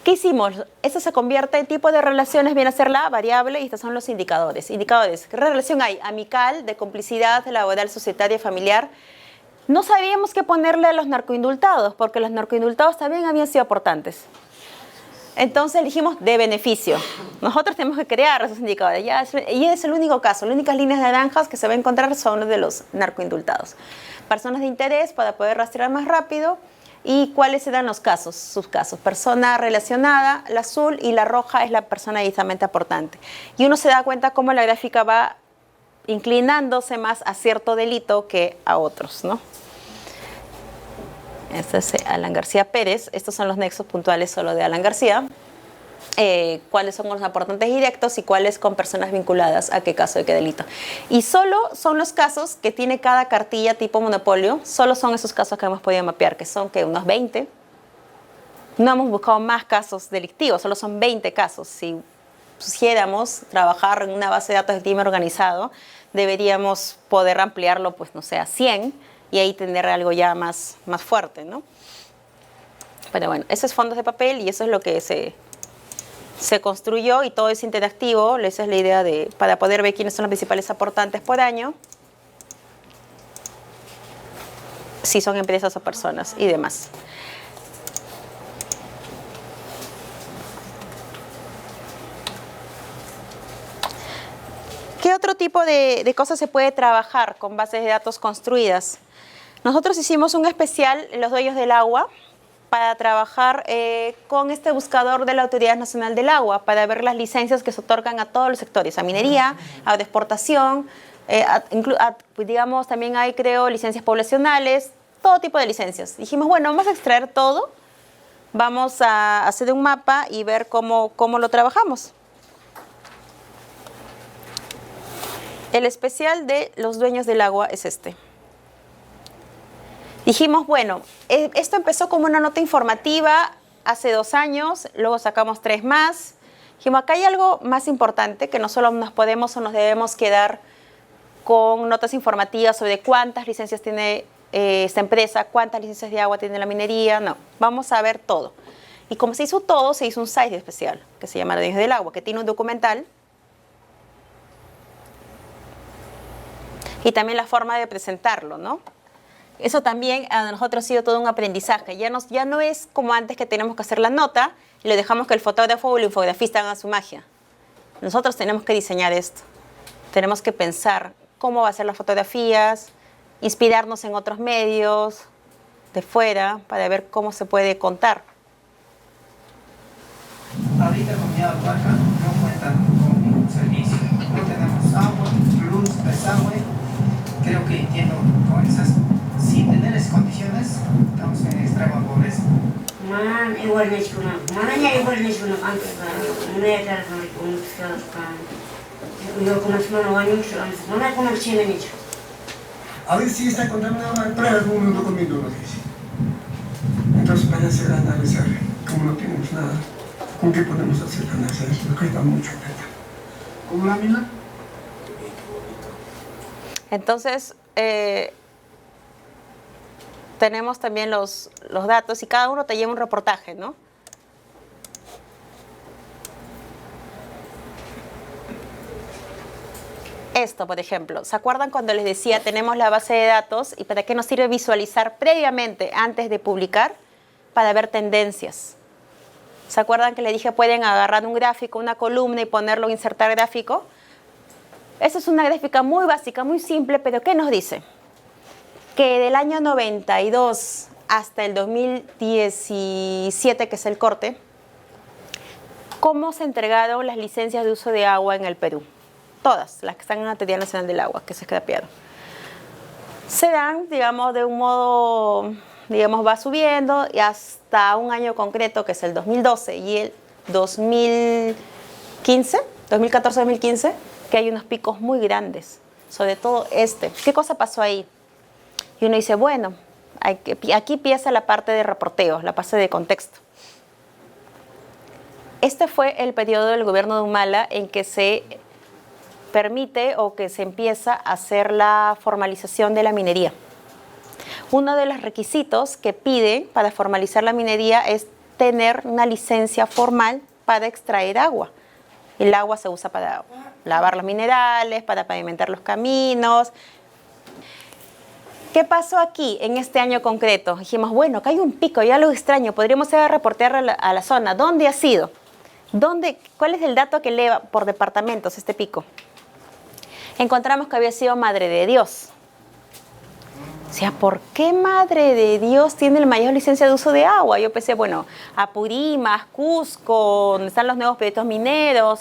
¿Qué hicimos? Eso se convierte en tipo de relaciones, viene a ser la variable, y estos son los indicadores. Indicadores, ¿qué relación hay? Amical, de complicidad, laboral, societaria, familiar. No sabíamos qué ponerle a los narcoindultados, porque los narcoindultados también habían sido aportantes. Entonces elegimos de beneficio. Nosotros tenemos que crear esos indicadores. Y es el único caso. Las únicas líneas naranjas que se va a encontrar son los de los narcoindultados. Personas de interés para poder rastrear más rápido. ¿Y cuáles eran los casos? Sus casos. Persona relacionada, la azul, y la roja es la persona directamente aportante. Y uno se da cuenta cómo la gráfica va inclinándose más a cierto delito que a otros, ¿no? Este es Alan García Pérez. Estos son los nexos puntuales solo de Alan García. Cuáles son los aportantes directos y cuáles con personas vinculadas a qué caso de qué delito. Y solo son los casos que tiene cada cartilla tipo monopolio, solo son esos casos que hemos podido mapear, que son que unos 20. No hemos buscado más casos delictivos, solo son 20 casos. Si pusiéramos trabajar en una base de datos de crimen organizado, deberíamos poder ampliarlo, pues no sé, a 100 y ahí tener algo ya más fuerte, ¿no? Pero bueno, eso es Fondos de Papel y eso es lo que se construyó y todo es interactivo. Esa es la idea para poder ver quiénes son los principales aportantes por año, si son empresas o personas y demás. ¿Qué otro tipo de cosas se puede trabajar con bases de datos construidas? Nosotros hicimos un especial, Los Dueños del Agua, para trabajar con este buscador de la Autoridad Nacional del Agua, para ver las licencias que se otorgan a todos los sectores, a minería, a exportación, digamos, también hay, creo, licencias poblacionales, todo tipo de licencias. Dijimos, bueno, vamos a extraer todo, vamos a hacer un mapa y ver cómo lo trabajamos. El especial de Los Dueños del Agua es este. Dijimos, bueno, esto empezó como una nota informativa hace 2 años, luego sacamos 3 más. Dijimos, acá hay algo más importante, que no solo nos podemos o nos debemos quedar con notas informativas sobre cuántas licencias tiene esta empresa, cuántas licencias de agua tiene la minería, no, vamos a ver todo. Y como se hizo todo, se hizo un site especial, que se llama Los Dueños del Agua, que tiene un documental y también la forma de presentarlo, ¿no? Eso también a nosotros ha sido todo un aprendizaje. Ya no es como antes, que tenemos que hacer la nota y le dejamos que el fotógrafo o el infografista haga su magia. Nosotros tenemos que diseñar esto. Tenemos que pensar cómo va a ser las fotografías, inspirarnos en otros medios de fuera para ver cómo se puede contar. Ahorita Comunidad Huaca no cuentan con ningún servicio. No tenemos agua, luz, desagüe. Creo que entiendo con esas, sin tener esas condiciones, estamos en extrema pobreza. A ver si está contaminado, pruebas un documento, nos dice. Entonces para hacer análisis, como no tenemos nada, ¿con qué podemos hacer análisis? Nos cuesta mucho. ¿Con lámina? Entonces, tenemos también los datos y cada uno te lleva un reportaje, ¿no? Esto, por ejemplo, ¿se acuerdan cuando les decía tenemos la base de datos y para qué nos sirve visualizar previamente antes de publicar? Para ver tendencias. ¿Se acuerdan que les dije pueden agarrar un gráfico, una columna y ponerlo, insertar gráfico? Esa es una gráfica muy básica, muy simple, pero ¿qué nos dice? Que del año 92 hasta el 2017, que es el corte, ¿cómo se entregaron las licencias de uso de agua en el Perú? Todas, las que están en la Teoría Nacional del Agua, que se scrapearon. Se dan, digamos, de un modo, digamos, va subiendo y hasta un año concreto, que es el 2012 y el 2015, 2014-2015, que hay unos picos muy grandes, sobre todo este. ¿Qué cosa pasó ahí? Y uno dice, bueno, aquí empieza la parte de reporteo, la parte de contexto. Este fue el periodo del gobierno de Humala en que se permite o que se empieza a hacer la formalización de la minería. Uno de los requisitos que pide para formalizar la minería es tener una licencia formal para extraer agua. El agua se usa para lavar los minerales, para pavimentar los caminos. ¿Qué pasó aquí en este año concreto? Dijimos, bueno, acá hay un pico, ya lo extraño, podríamos ir a reportear a la zona. ¿Dónde ha sido? ¿Cuál es el dato que eleva por departamentos este pico? Encontramos que había sido Madre de Dios. O sea, ¿por qué Madre de Dios tiene la mayor licencia de uso de agua? Yo pensé, bueno, Apurímac, Cusco, donde están los nuevos proyectos mineros.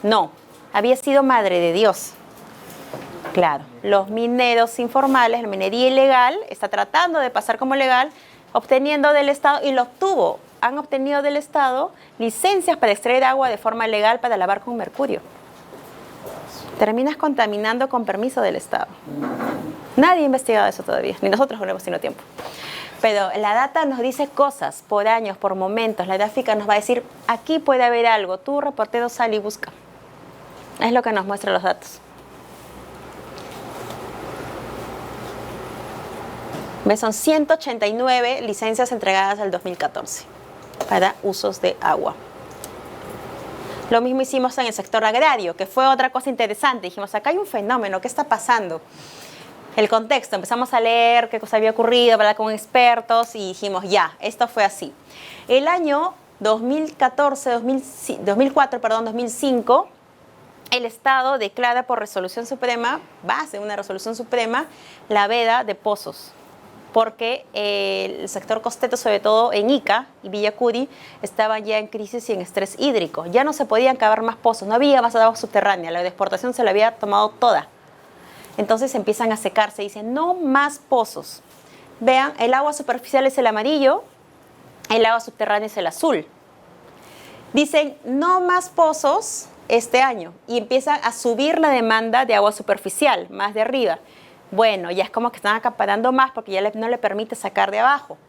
No, había sido Madre de Dios. Claro, los mineros informales, la minería ilegal, está tratando de pasar como legal, obteniendo del Estado, y lo obtuvo. Han obtenido del Estado licencias para extraer agua de forma legal para lavar con mercurio. Terminas contaminando con permiso del Estado. Nadie ha investigado eso todavía, ni nosotros no hemos tenido tiempo. Pero la data nos dice cosas por años, por momentos. La gráfica nos va a decir, aquí puede haber algo. Tú, reportero, sal y busca. Es lo que nos muestran los datos. ¿Ves? Son 189 licencias entregadas al 2014 para usos de agua. Lo mismo hicimos en el sector agrario, que fue otra cosa interesante. Dijimos, acá hay un fenómeno, ¿qué está pasando? El contexto, empezamos a leer qué cosa había ocurrido, hablar con expertos y dijimos, ya, esto fue así. El año 2005, el Estado declara por resolución suprema, base de una resolución suprema, la veda de pozos. Porque el sector costeto, sobre todo en Ica y Villacuri, estaban ya en crisis y en estrés hídrico. Ya no se podían cavar más pozos, no había más agua subterránea, la de exportación se la había tomado toda. Entonces empiezan a secarse, dicen, no más pozos. Vean, el agua superficial es el amarillo, el agua subterránea es el azul. Dicen, no más pozos este año, y empiezan a subir la demanda de agua superficial, más de arriba. Bueno, ya es como que están acaparando más porque ya no le permite sacar de abajo.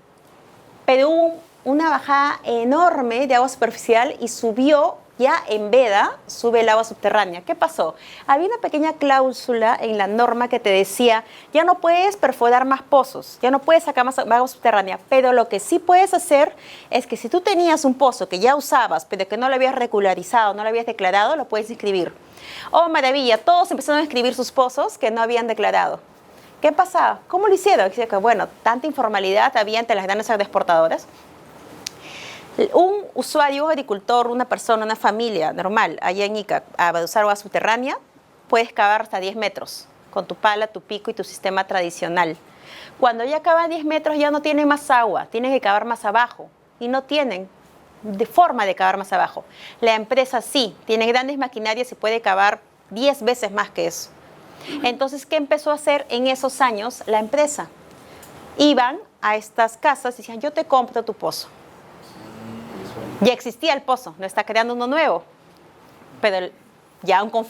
Pero hubo una bajada enorme de agua superficial y subió, ya en veda, sube el agua subterránea. ¿Qué pasó? Había una pequeña cláusula en la norma que te decía, ya no puedes perforar más pozos, ya no puedes sacar más agua subterránea, pero lo que sí puedes hacer es que si tú tenías un pozo que ya usabas, pero que no lo habías regularizado, no lo habías declarado, lo puedes inscribir. Oh, maravilla, todos empezaron a inscribir sus pozos que no habían declarado. ¿Qué pasaba? ¿Cómo lo hicieron? Dice que, bueno, tanta informalidad había entre las grandes agroexportadoras. Un usuario, agricultor, una persona, una familia normal, allá en Ica, a usar agua subterránea, puedes cavar hasta 10 metros con tu pala, tu pico y tu sistema tradicional. Cuando ya cavan 10 metros ya no tienen más agua, tienen que cavar más abajo y no tienen de forma de cavar más abajo. La empresa sí, tiene grandes maquinarias y puede cavar 10 veces más que eso. Entonces, ¿qué empezó a hacer en esos años la empresa? Iban a estas casas y decían, yo te compro tu pozo. Ya existía el pozo, no está creando uno nuevo, pero ya con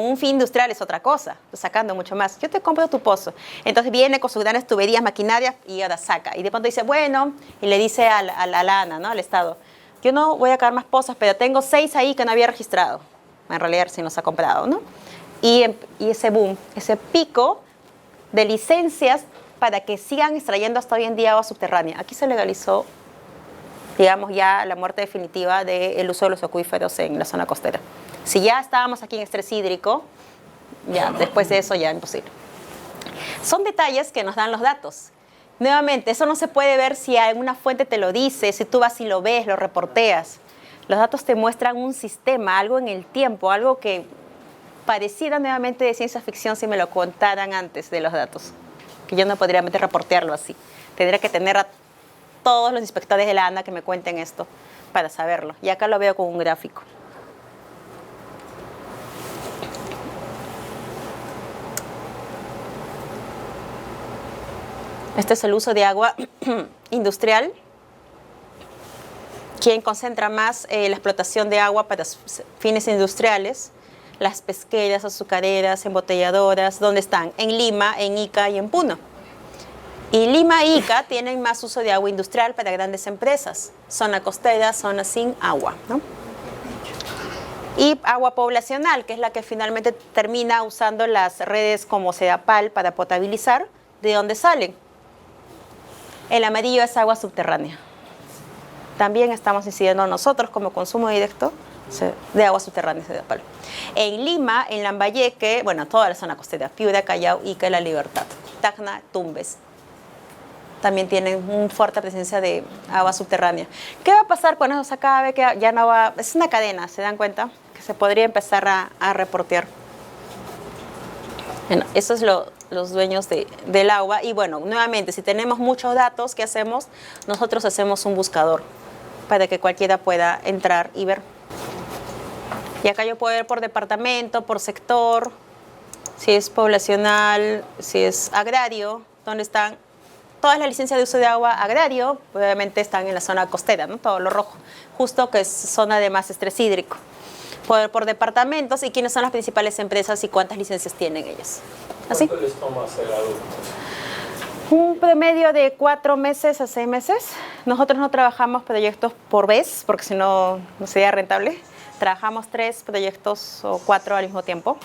un fin industrial es otra cosa, sacando mucho más. Yo te compro tu pozo. Entonces viene con sus grandes tuberías, maquinarias y ahora saca. Y de pronto dice, bueno, y le dice a la ANA, ¿no? Al Estado, yo no voy a cavar más pozos, pero tengo 6 ahí que no había registrado. En realidad sí los ha comprado, ¿no? Y ese boom, ese pico de licencias para que sigan extrayendo hasta hoy en día agua subterránea. Aquí se legalizó, digamos, ya la muerte definitiva del uso de los acuíferos en la zona costera. Si ya estábamos aquí en estrés hídrico, ya después de eso ya imposible. Son detalles que nos dan los datos. Nuevamente, eso no se puede ver si alguna fuente te lo dice, si tú vas y lo ves, lo reporteas. Los datos te muestran un sistema, algo en el tiempo, algo que pareciera nuevamente de ciencia ficción si me lo contaran antes de los datos. Que yo no podría reportearlo así. Tendría que tener a todos los inspectores de la ANA que me cuenten esto para saberlo. Y acá lo veo con un gráfico. Este es el uso de agua industrial. Quien concentra más la explotación de agua para fines industriales, las pesqueras, azucareras, embotelladoras, ¿dónde están? En Lima, en Ica y en Puno. Y Lima e Ica tienen más uso de agua industrial para grandes empresas, zona costera, zona sin agua, ¿no? Y agua poblacional, que es la que finalmente termina usando las redes como Sedapal para potabilizar, ¿de dónde salen? El amarillo es agua subterránea. También estamos incidiendo nosotros como consumo directo de agua subterránea de Sedapal. En Lima, en Lambayeque, bueno, toda la zona costera, Piura, Callao, Ica y La Libertad, Tacna, Tumbes, también tienen una fuerte presencia de agua subterránea. ¿Qué va a pasar cuando eso se acabe? Que ya no va, es una cadena, ¿se dan cuenta? Que se podría empezar a reportear. Bueno, eso es los dueños del agua. Y bueno, nuevamente, si tenemos muchos datos, ¿qué hacemos? Nosotros hacemos un buscador para que cualquiera pueda entrar y ver. Y acá yo puedo ver por departamento, por sector, si es poblacional, si es agrario, dónde están todas las licencias de uso de agua agrario, obviamente están en la zona costera, ¿no? Todo lo rojo, justo que es zona de más estrés hídrico. Por departamentos y quiénes son las principales empresas y cuántas licencias tienen ellas. ¿Así? ¿Cuánto les toma hacer algo? Un promedio de 4 meses a 6 meses. Nosotros no trabajamos proyectos por vez, porque si no, no sería rentable. Trabajamos 3 proyectos o 4 al mismo tiempo.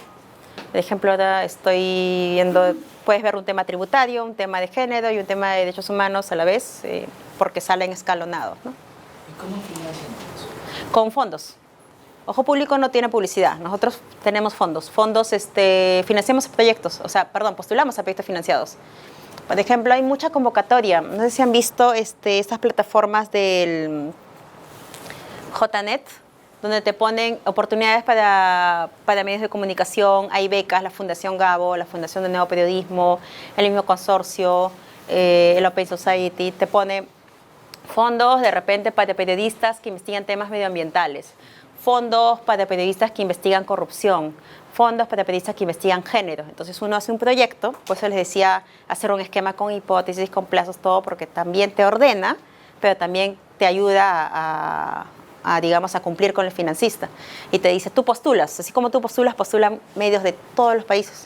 Por ejemplo, ahora estoy viendo, puedes ver un tema tributario, un tema de género y un tema de derechos humanos a la vez, porque salen escalonados, ¿no? ¿Y cómo financian eso? Con fondos. Ojo Público no tiene publicidad, nosotros tenemos fondos. Fondos, financiamos proyectos, postulamos a proyectos financiados. Por ejemplo, hay mucha convocatoria. No sé si han visto estas plataformas del JNet, donde te ponen oportunidades para medios de comunicación, hay becas, la Fundación Gabo, la Fundación de Nuevo Periodismo, el mismo consorcio, el Open Society, te pone fondos de repente para periodistas que investigan temas medioambientales, fondos para periodistas que investigan corrupción, fondos para periodistas que investigan género. Entonces uno hace un proyecto, pues eso les decía, hacer un esquema con hipótesis, con plazos, todo, porque también te ordena, pero también te ayuda digamos, a cumplir con el financista. Y te dice, tú postulas, así como tú postulan medios de todos los países.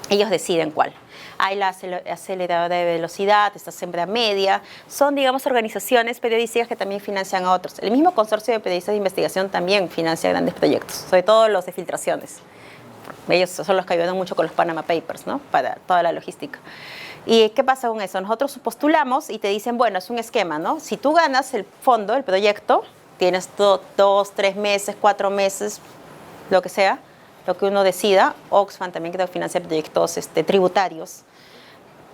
Ellos deciden cuál. Hay la aceleradora de velocidad, está Sembra Media. Son, digamos, organizaciones periodísticas que también financian a otros. El mismo consorcio de periodistas de investigación también financia grandes proyectos, sobre todo los de filtraciones. Ellos son los que ayudan mucho con los Panama Papers, ¿no? Para toda la logística. ¿Y qué pasa con eso? Nosotros postulamos y te dicen, bueno, es un esquema, ¿no? Si tú ganas el fondo, el proyecto, tienes 2, 3 meses, 4 meses, lo que sea, lo que uno decida. Oxfam también creo que financia proyectos tributarios.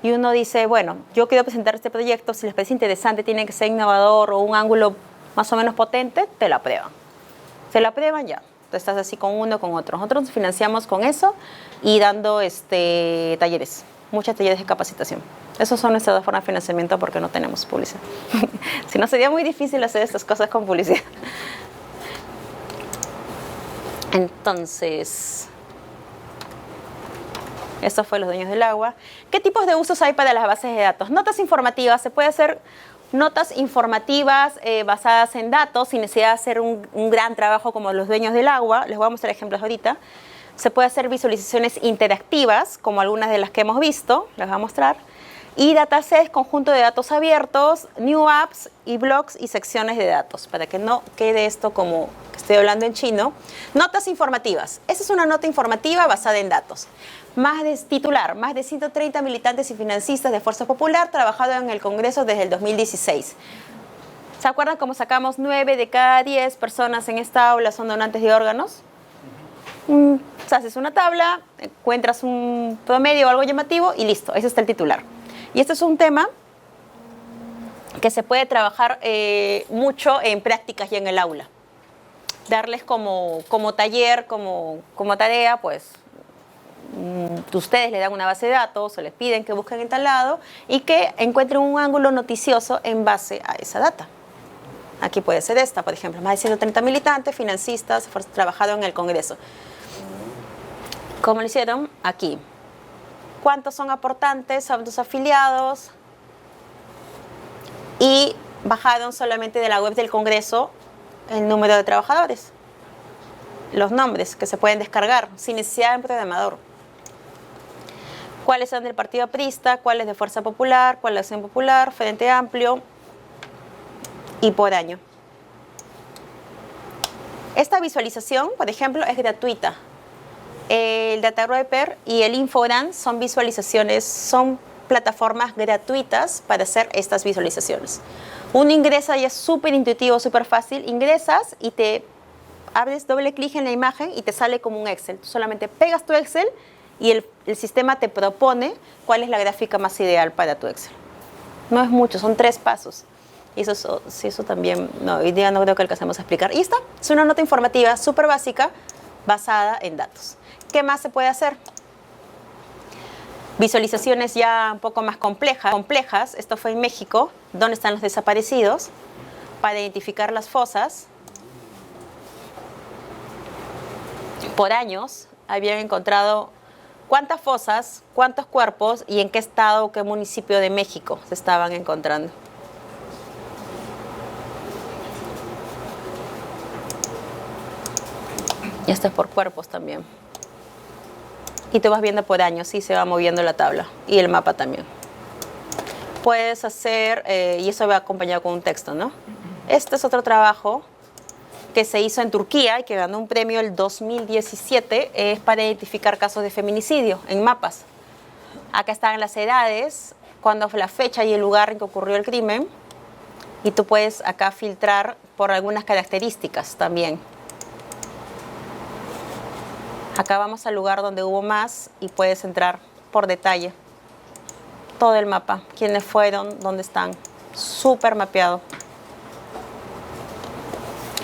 Y uno dice, bueno, yo quiero presentar este proyecto, si les parece interesante, tiene que ser innovador o un ángulo más o menos potente, te lo aprueban. Se lo aprueban ya. estás así con uno, con otro. Nosotros nos financiamos con eso y dando talleres, muchos talleres de capacitación. Esas son nuestras dos formas de financiamiento porque no tenemos publicidad. Si no, sería muy difícil hacer estas cosas con publicidad. Entonces, esto fue Los Dueños del Agua. ¿Qué tipos de usos hay para las bases de datos? Notas informativas. Se puede hacer notas informativas basadas en datos sin necesidad de hacer un gran trabajo como Los Dueños del Agua. Les voy a mostrar ejemplos ahorita. Se puede hacer visualizaciones interactivas, como algunas de las que hemos visto. Les voy a mostrar. Y datasets, conjunto de datos abiertos, new apps y blogs y secciones de datos, para que no quede esto como que estoy hablando en chino. Notas informativas. Esta es una nota informativa basada en datos. Titular, más de 130 militantes y financistas de Fuerza Popular trabajado en el Congreso desde el 2016. ¿Se acuerdan cómo sacamos 9 de cada 10 personas en esta aula son donantes de órganos? Haces una tabla, encuentras un promedio o algo llamativo y listo, ese está el titular. Y este es un tema que se puede trabajar mucho en prácticas y en el aula. Darles como taller, como tarea, pues ustedes le dan una base de datos o les piden que busquen en tal lado y que encuentren un ángulo noticioso en base a esa data. Aquí puede ser esta, por ejemplo, más de 130 militantes, financistas, trabajado en el Congreso. ¿Cómo lo hicieron? Aquí. ¿Cuántos son aportantes? ¿Cuántos afiliados? Y bajaron solamente de la web del Congreso el número de trabajadores. Los nombres que se pueden descargar sin necesidad de un programador. ¿Cuáles son del Partido Aprista? ¿Cuáles de Fuerza Popular? ¿Cuál de Acción Popular? Frente Amplio. Y por año. Esta visualización, por ejemplo, es gratuita. El DataWrapper y el Infodance son visualizaciones, son plataformas gratuitas para hacer estas visualizaciones. Uno ingresa y es súper intuitivo, súper fácil. Ingresas y te abres doble clic en la imagen y te sale como un Excel. Tú solamente pegas tu Excel y el sistema te propone cuál es la gráfica más ideal para tu Excel. No es mucho, son 3 pasos. Y eso también, hoy día no creo que alcancemos a explicar. Y esta es una nota informativa súper básica basada en datos. ¿Qué más se puede hacer? Visualizaciones ya un poco más complejas. Esto fue en México, ¿dónde están los desaparecidos? Para identificar las fosas. Por años habían encontrado cuántas fosas, cuántos cuerpos y en qué estado o qué municipio de México se estaban encontrando. Y esto es por cuerpos también. Y tú vas viendo por años, sí, se va moviendo la tabla. Y el mapa también. Puedes hacer, y eso va acompañado con un texto, ¿no? Este es otro trabajo que se hizo en Turquía y que ganó un premio el 2017. Es para identificar casos de feminicidio en mapas. Acá están las edades, cuándo fue la fecha y el lugar en que ocurrió el crimen. Y tú puedes acá filtrar por algunas características también. Acá vamos al lugar donde hubo más y puedes entrar por detalle. Todo el mapa, quiénes fueron, dónde están. Súper mapeado.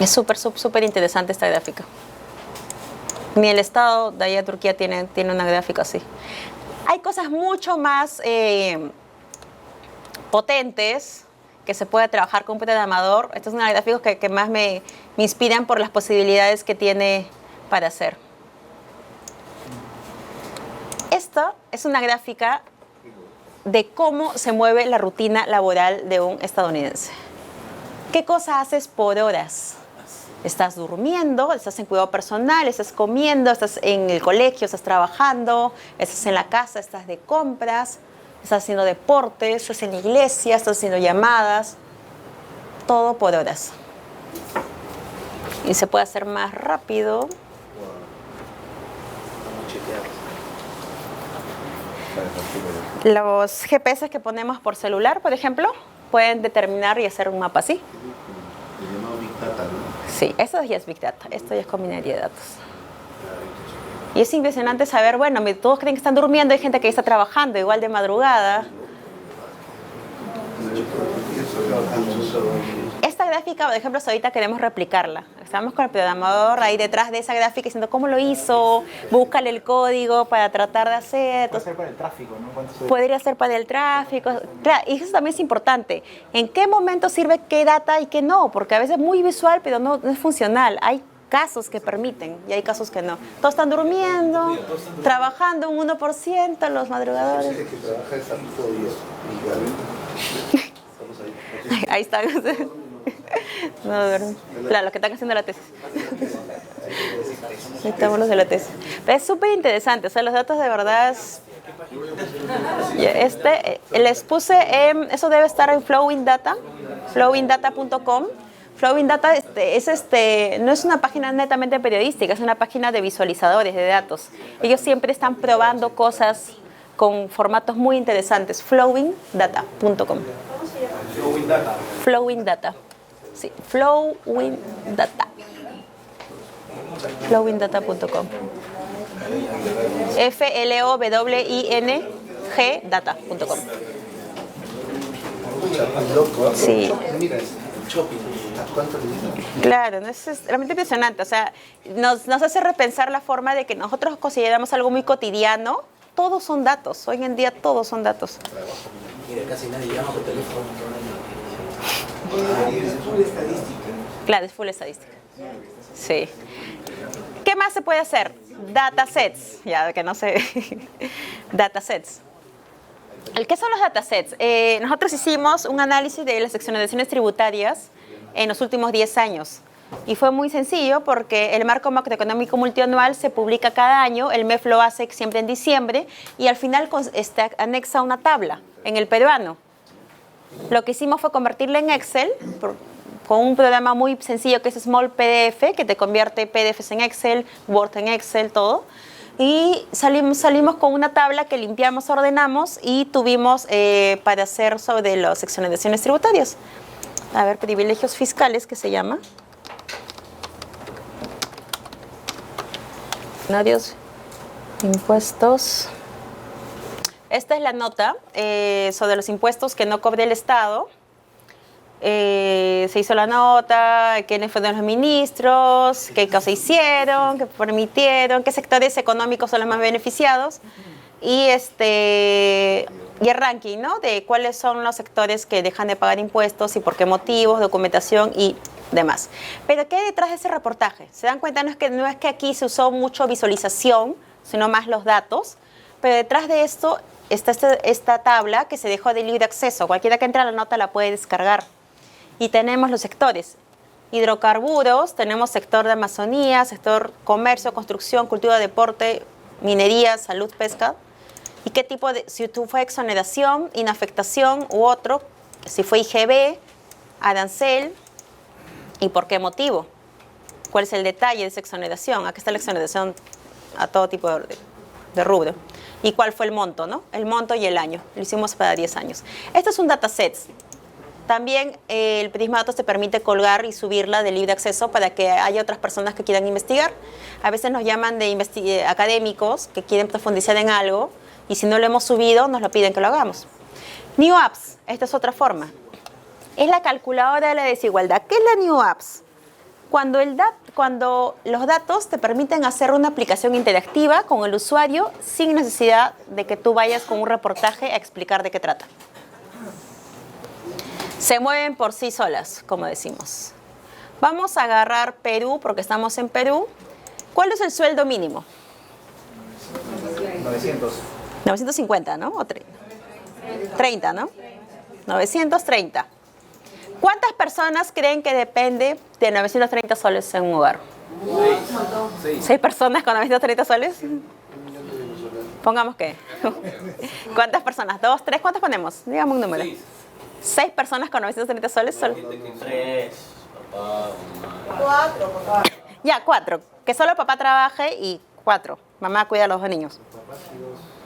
Es súper interesante esta gráfica. Ni el estado de allá de Turquía tiene una gráfica así. Hay cosas mucho más potentes que se puede trabajar con un programador. Esta es una de las gráficas que más me inspiran por las posibilidades que tiene para hacer. Esta es una gráfica de cómo se mueve la rutina laboral de un estadounidense. ¿Qué cosa haces por horas? Estás durmiendo, estás en cuidado personal, estás comiendo, estás en el colegio, estás trabajando, estás en la casa, estás de compras, estás haciendo deportes, estás en la iglesia, estás haciendo llamadas. Todo por horas. Y se puede hacer más rápido. Los GPS que ponemos por celular, por ejemplo, pueden determinar y hacer un mapa así. El llamado Big Data, ¿no? Sí, eso ya es Big Data, esto ya es con minería de datos. Y es impresionante saber, bueno, todos creen que están durmiendo, hay gente que está trabajando igual de madrugada. Esta gráfica, por ejemplo, ahorita queremos replicarla. Estamos con el programador ahí detrás de esa gráfica diciendo cómo lo hizo, búscale el código para tratar de hacer. Puede ser para el tráfico, ¿no? Podría ser para el tráfico. Claro, y eso también es importante. ¿En qué momento sirve qué data y qué no? Porque a veces es muy visual, pero no es funcional. Hay casos que permiten y hay casos que no. Todos están durmiendo, trabajando un 1%, los madrugadores. Que trabaja el santo día. Ahí están. No duermen. Claro, los que están haciendo la tesis. Ahí estamos los de la tesis. Pero es súper interesante, o sea, los datos de verdad es... les puse, eso debe estar en Flowing Data, flowingdata.com. Flowing Data no es una página netamente periodística, es una página de visualizadores de datos. Ellos siempre están probando cosas con formatos muy interesantes. Flowingdata.com. Flowing Data. Flowing Data. Sí, Flowing Data. Flowingdata.com. FLOWING data.com. Sí. Claro, es realmente impresionante. O sea, nos hace repensar la forma de que nosotros consideramos algo muy cotidiano. Todos son datos. Hoy en día todos son datos. Mira, casi nadie llama por teléfono. Es full estadística. Claro, es full estadística. Sí. ¿Qué más se puede hacer? Datasets. Ya que no sé. Datasets. ¿Qué son los datasets? Nosotros hicimos un análisis de las exoneraciones tributarias en los últimos 10 años. Y fue muy sencillo porque el marco macroeconómico multianual se publica cada año, el MEF lo hace siempre en diciembre y al final anexa una tabla en el peruano. Lo que hicimos fue convertirla en Excel con un programa muy sencillo que es Small PDF, que te convierte PDFs en Excel, Word en Excel, todo. Y salimos con una tabla que limpiamos, ordenamos y tuvimos para hacer sobre las exoneraciones tributarias. A ver, privilegios fiscales, que se llama. Impuestos. Esta es la nota sobre los impuestos que no cobre el Estado. Se hizo la nota, quiénes fueron los ministros, qué cosas hicieron, qué permitieron, qué sectores económicos son los más beneficiados y el ranking, ¿no? De cuáles son los sectores que dejan de pagar impuestos y por qué motivos, documentación y demás. Pero ¿qué hay detrás de ese reportaje? ¿Se dan cuenta? No es que aquí se usó mucho visualización, sino más los datos, pero detrás de esto está esta tabla que se dejó de libre acceso. Cualquiera que entre a la nota la puede descargar. Y tenemos los sectores. Hidrocarburos, tenemos sector de Amazonía, sector comercio, construcción, cultura, deporte, minería, salud, pesca. ¿Y qué tipo de, si fue exoneración, inafectación u otro, si fue IGB, arancel, y por qué motivo? ¿Cuál es el detalle de esa exoneración? Aquí está la exoneración a todo tipo de rubro. ¿Y cuál fue el monto, no? El monto y el año. Lo hicimos para 10 años. Este es un dataset. También el Prisma Datos te permite colgar y subirla de libre acceso para que haya otras personas que quieran investigar. A veces nos llaman de académicos que quieren profundizar en algo y si no lo hemos subido nos lo piden que lo hagamos. New Apps, esta es otra forma. Es la calculadora de la desigualdad. ¿Qué es la New Apps? Cuando los datos te permiten hacer una aplicación interactiva con el usuario sin necesidad de que tú vayas con un reportaje a explicar de qué trata. Se mueven por sí solas, como decimos. Vamos a agarrar Perú, porque estamos en Perú. ¿Cuál es el sueldo mínimo? 900. 950, ¿no? O 30, ¿no? 930. ¿Cuántas personas creen que depende de 930 soles en un hogar? 6 personas con 930 soles. Pongamos que. ¿Cuántas personas? ¿2, 3? ¿Cuántas ponemos? Dígame un número. 6 personas con 930 soles. 3, papá, mamá. 4, papá. Ya, 4. Que solo papá trabaje y 4. Mamá cuida a los 2 niños.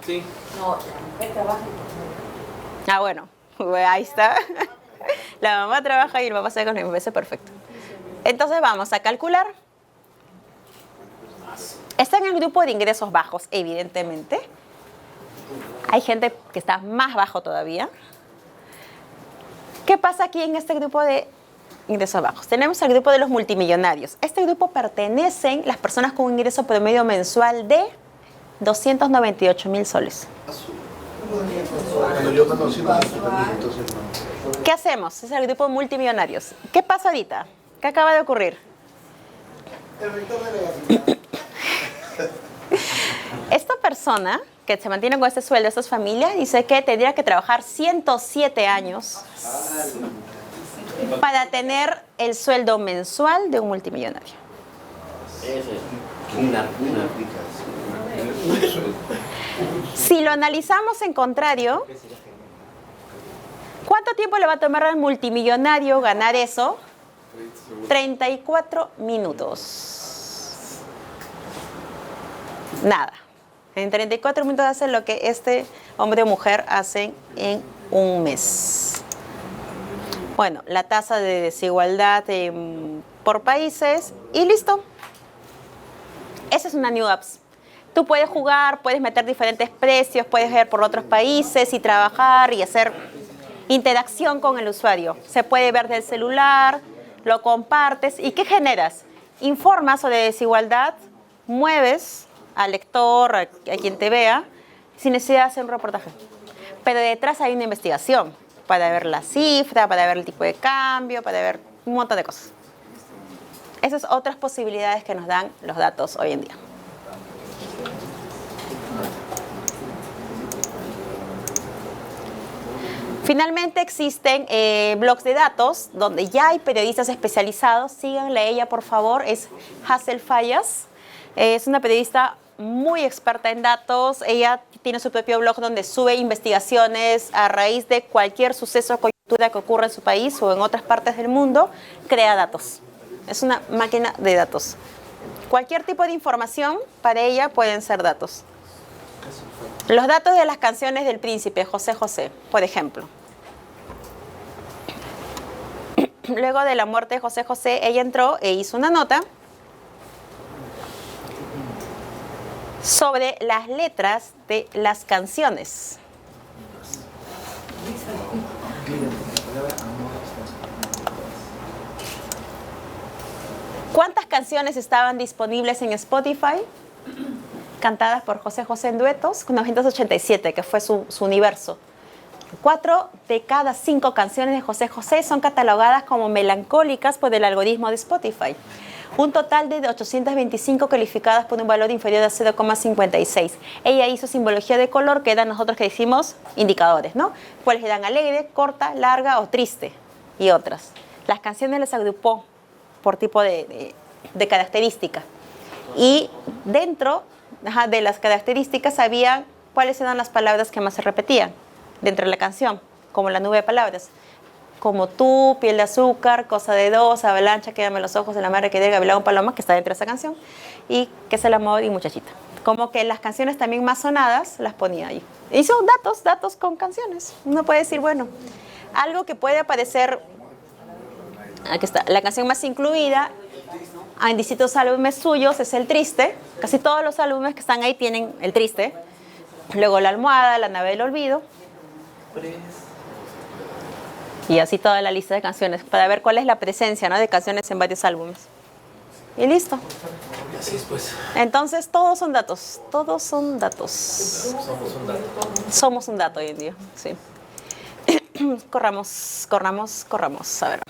Sí. No, él trabaja. Ah, bueno. Ahí está. La mamá trabaja y el papá se ve con los niños. Perfecto. Entonces vamos a calcular. Está en el grupo de ingresos bajos, evidentemente. Hay gente que está más bajo todavía. ¿Qué pasa aquí en este grupo de ingresos bajos? Tenemos el grupo de los multimillonarios. Este grupo pertenecen las personas con un ingreso promedio mensual de 298.000 soles. ¿Qué hacemos? Es el grupo de multimillonarios. ¿Qué pasa ahorita? ¿Qué acaba de ocurrir? Esta persona que se mantiene con este sueldo, estas familias, dice que tendría que trabajar 107 años para tener el sueldo mensual de un multimillonario. Si lo analizamos en contrario, ¿cuánto tiempo le va a tomar al multimillonario ganar eso? 34 minutos. Nada. En 34 minutos hace lo que este hombre o mujer hacen en un mes. Bueno, la tasa de desigualdad por países y listo. Esa es una New Apps. Tú puedes jugar, puedes meter diferentes precios, puedes ver por otros países y trabajar y hacer interacción con el usuario. Se puede ver del celular, lo compartes. ¿Y qué generas? Informas sobre desigualdad, mueves al lector, a quien te vea, sin necesidad de hacer un reportaje. Pero detrás hay una investigación para ver la cifra, para ver el tipo de cambio, para ver un montón de cosas. Esas otras posibilidades que nos dan los datos hoy en día. Finalmente existen blogs de datos donde ya hay periodistas especializados. Síganle a ella, por favor. Es Hazel Fallas. Es una periodista muy experta en datos. Ella tiene su propio blog donde sube investigaciones a raíz de cualquier suceso o coyuntura que ocurra en su país o en otras partes del mundo. Crea datos. Es una máquina de datos. Cualquier tipo de información para ella pueden ser datos. Los datos de las canciones del príncipe José José, por ejemplo. Luego de la muerte de José José, ella entró e hizo una nota sobre las letras de las canciones. ¿Cuántas canciones estaban disponibles en Spotify? Cantadas por José José en duetos, con 987, que fue su universo. 4 de cada 5 canciones de José José son catalogadas como melancólicas por el algoritmo de Spotify. Un total de 825 calificadas por un valor inferior a 0,56. Ella hizo simbología de color, que eran nosotros que decimos indicadores, ¿no? Cuáles eran alegre, corta, larga o triste, y otras. Las canciones las agrupó por tipo de característica. Y dentro de las características había cuáles eran las palabras que más se repetían dentro de la canción, como la nube de palabras. Como tú, piel de azúcar, cosa de dos, avalancha, quédame los ojos de la madre que de Gavilán Paloma, que está dentro de esa canción, y que es el amor y muchachita. Como que las canciones también más sonadas las ponía ahí. Y son datos con canciones. Uno puede decir, bueno, algo que puede aparecer, aquí está, la canción más incluida en distintos álbumes suyos es El Triste. Casi todos los álbumes que están ahí tienen El Triste. Luego La Almohada, La Nave del Olvido. Y así toda la lista de canciones, para ver cuál es la presencia, ¿no?, de canciones en varios álbumes. Y listo. Así es, pues. Entonces, todos son datos. Todos son datos. Somos un dato. Somos un dato hoy en día, sí. Corramos. A ver.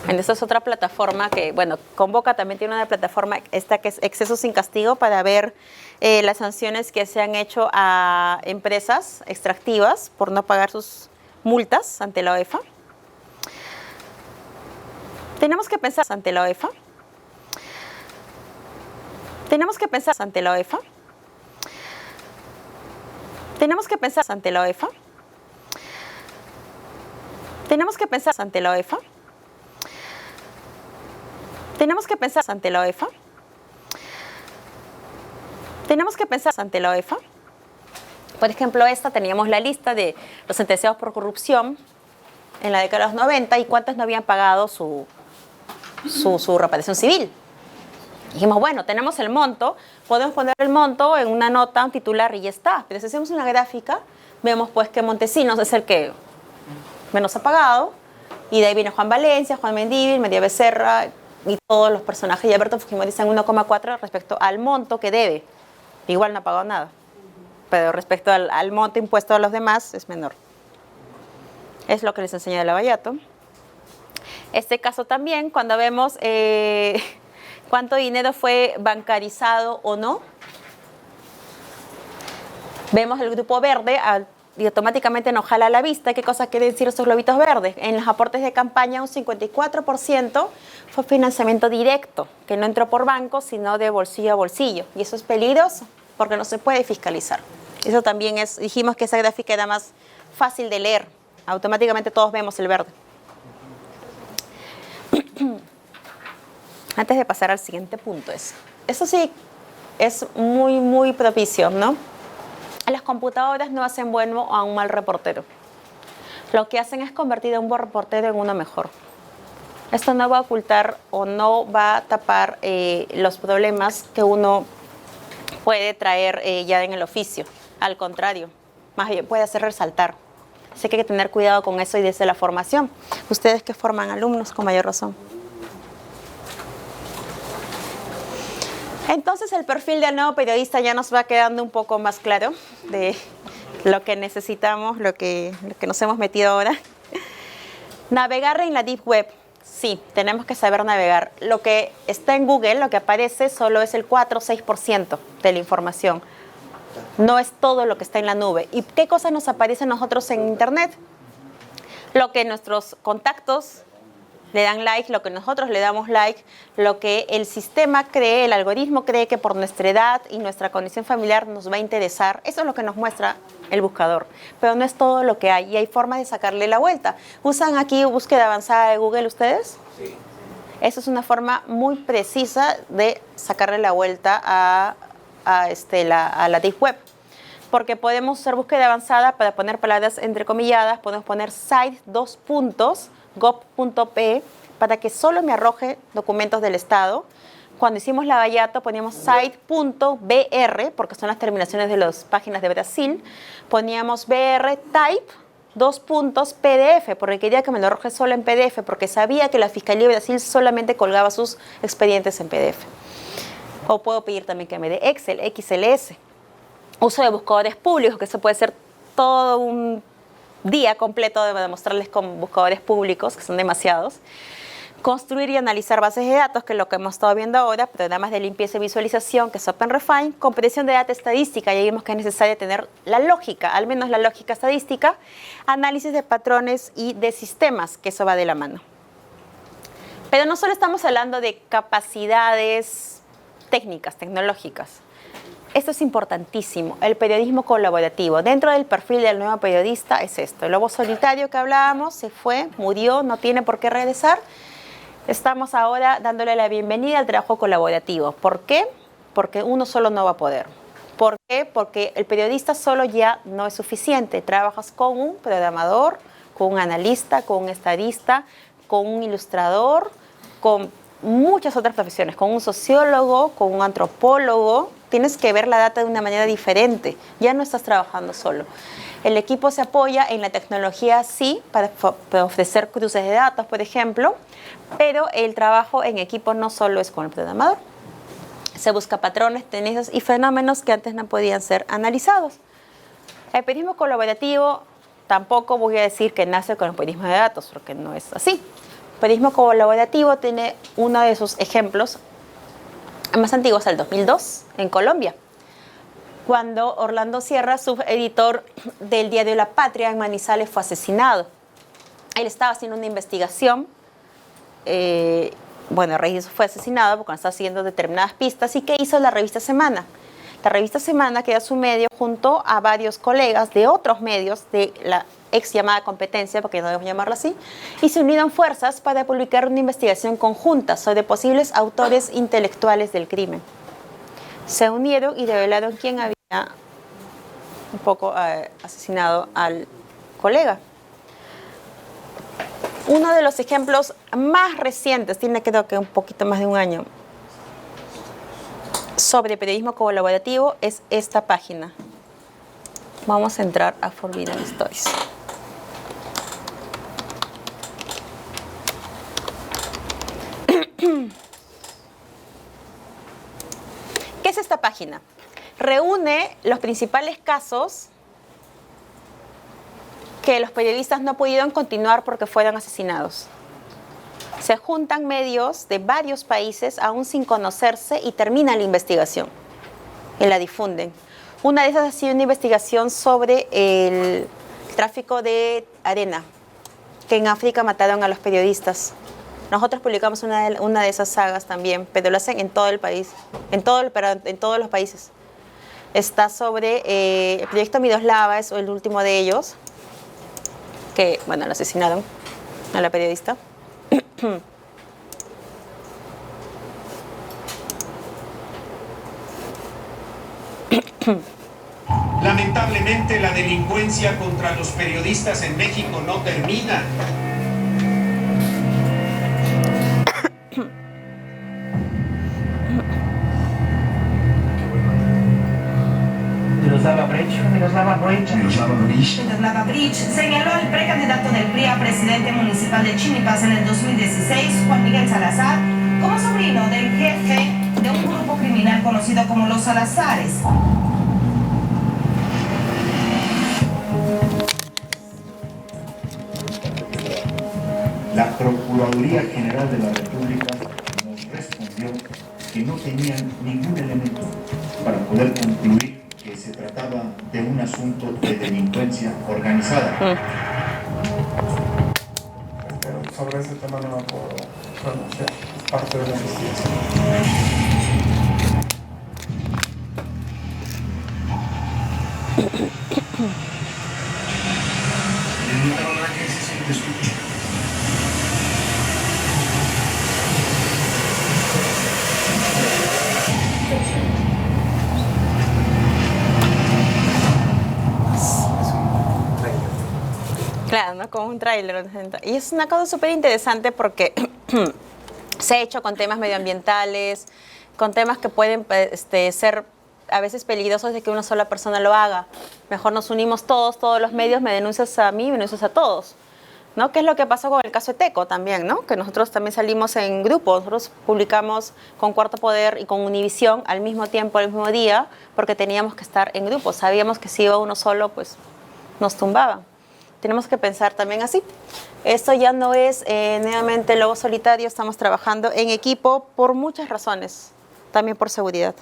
Esta es otra plataforma que, bueno, Convoca también tiene una plataforma, esta que es Exceso sin Castigo, para ver las sanciones que se han hecho a empresas extractivas por no pagar sus multas ante la OEFA. Tenemos que pensar ante la OEFA. Tenemos que pensar ante la OEFA. Tenemos que pensar ante la OEFA. Tenemos que pensar ante la OEFA. Tenemos que pensar ante la OEFA. Tenemos que pensar ante la OEFA. Por ejemplo, teníamos la lista de los sentenciados por corrupción en la década de los 90 y cuántos no habían pagado su reparación civil. Dijimos, bueno, tenemos el monto, podemos poner el monto en una nota, un titular y ya está. Pero si hacemos una gráfica, vemos pues que Montesinos es el que menos ha pagado, y de ahí viene Juan Valencia, Juan Mendívil, María Becerra y todos los personajes. Y Alberto Fujimori dicen 1,4 respecto al monto que debe. Igual no ha pagado nada, pero respecto al monto impuesto a los demás es menor. Es lo que les enseña de Lavallato. Este caso también, cuando vemos cuánto dinero fue bancarizado o no, vemos el grupo verde y automáticamente nos jala a la vista. ¿Qué cosa quieren decir estos globitos verdes? En los aportes de campaña un 54% fue financiamiento directo, que no entró por banco, sino de bolsillo a bolsillo. Y eso es peligroso, porque no se puede fiscalizar. Eso también dijimos que esa gráfica era más fácil de leer. Automáticamente todos vemos el verde. Antes de pasar al siguiente punto, eso sí es muy, muy propicio, ¿no? Las computadoras no hacen bueno a un mal reportero. Lo que hacen es convertir a un buen reportero en uno mejor. Esto no va a ocultar o no va a tapar los problemas que uno puede traer ya en el oficio. Al contrario, más bien puede hacer resaltar. Así que hay que tener cuidado con eso y desde la formación. Ustedes que forman alumnos, con mayor razón. Entonces el perfil del nuevo periodista ya nos va quedando un poco más claro de lo que necesitamos, lo que nos hemos metido ahora. Navegar en la Deep Web. Sí, tenemos que saber navegar. Lo que está en Google, lo que aparece, solo es el 4 o 6% de la información. No es todo lo que está en la nube. ¿Y qué cosas nos aparece a nosotros en Internet? Lo que nuestros contactos le dan like, lo que nosotros le damos like, lo que el sistema cree, el algoritmo cree que por nuestra edad y nuestra condición familiar nos va a interesar. Eso es lo que nos muestra el buscador, pero no es todo lo que hay y hay formas de sacarle la vuelta. ¿Usan aquí búsqueda avanzada de Google ustedes? Sí. Eso es una forma muy precisa de sacarle la vuelta a la Deep Web, porque podemos usar búsqueda avanzada para poner palabras entrecomilladas, podemos poner site gov.p para que solo me arroje documentos del Estado. Cuando hicimos Lavallato poníamos site.br, porque son las terminaciones de las páginas de Brasil, poníamos br type PDF, porque quería que me lo arroje solo en PDF, porque sabía que la Fiscalía de Brasil solamente colgaba sus expedientes en PDF. O puedo pedir también que me dé Excel, XLS. Uso de buscadores públicos, que eso puede ser todo un día completo de demostrarles con buscadores públicos, que son demasiados. Construir y analizar bases de datos, que es lo que hemos estado viendo ahora, programas de limpieza y visualización, que es OpenRefine, comprensión de data estadística, ya vimos que es necesario tener la lógica, al menos la lógica estadística, análisis de patrones y de sistemas, que eso va de la mano. Pero no solo estamos hablando de capacidades técnicas, tecnológicas. Esto es importantísimo, el periodismo colaborativo. Dentro del perfil del nuevo periodista es esto. El lobo solitario que hablábamos se fue, murió, no tiene por qué regresar. Estamos ahora dándole la bienvenida al trabajo colaborativo. ¿Por qué? Porque uno solo no va a poder. ¿Por qué? Porque el periodista solo ya no es suficiente. Trabajas con un programador, con un analista, con un estadista, con un ilustrador, con muchas otras profesiones, con un sociólogo, con un antropólogo. Tienes que ver la data de una manera diferente. Ya no estás trabajando solo. El equipo se apoya en la tecnología, sí, para ofrecer cruces de datos, por ejemplo, pero el trabajo en equipo no solo es con el programador. Se busca patrones, tendencias y fenómenos que antes no podían ser analizados. El periodismo colaborativo tampoco voy a decir que nace con el periodismo de datos, porque no es así. El periodismo colaborativo tiene uno de sus ejemplos más antiguos, el 2002, en Colombia, cuando Orlando Sierra, subeditor del diario La Patria en Manizales, fue asesinado. Él estaba haciendo una investigación, a raíz de eso fue asesinado porque estaba siguiendo determinadas pistas. ¿Y qué hizo la revista Semana? La revista Semana, que era su medio, junto a varios colegas de otros medios de la ex llamada competencia, porque no debemos llamarla así, y se unieron fuerzas para publicar una investigación conjunta sobre posibles autores intelectuales del crimen. Se unieron y revelaron quién había un poco asesinado al colega. Uno de los ejemplos más recientes, tiene creo que un poquito más de un año, sobre periodismo colaborativo es esta página. Vamos a entrar a Forbidden Stories. ¿Qué es esta página? Reúne los principales casos que los periodistas no pudieron continuar porque fueron asesinados. Se juntan medios de varios países aún sin conocerse y terminan la investigación y la difunden. Una de esas ha sido una investigación sobre el tráfico de arena, que en África mataron a los periodistas. Nosotros publicamos una de esas sagas también, pero lo hacen en todo el país, en todos los países. Está sobre el proyecto Miroslava, es el último de ellos, que, bueno, lo asesinaron a la periodista. Lamentablemente, la delincuencia contra los periodistas en México no termina. Miroslava Breach señaló al precandidato del PRI a presidente municipal de Chinipas en el 2016, Juan Miguel Salazar, como sobrino del jefe de un grupo criminal conocido como Los Salazares. La Procuraduría General de la República nos respondió que no tenían ningún elemento para poder concluir que se trataba de un asunto de delincuencia organizada. Pero sobre ese tema no me puedo pronunciar, es parte de la investigación. Claro, ¿no? Como un tráiler. Y es una cosa súper interesante porque se ha hecho con temas medioambientales, con temas que pueden ser a veces peligrosos de que una sola persona lo haga. Mejor nos unimos todos los medios, me denuncias a mí, me denuncias a todos, ¿no? ¿Qué es lo que pasó con el caso de Teco también, ¿no? Que nosotros también salimos en grupo, nosotros publicamos con Cuarto Poder y con Univisión al mismo tiempo, al mismo día, porque teníamos que estar en grupo. Sabíamos que si iba uno solo, pues nos tumbaban. Tenemos que pensar también así. Esto ya no es nuevamente lobo solitario, estamos trabajando en equipo por muchas razones, también por seguridad.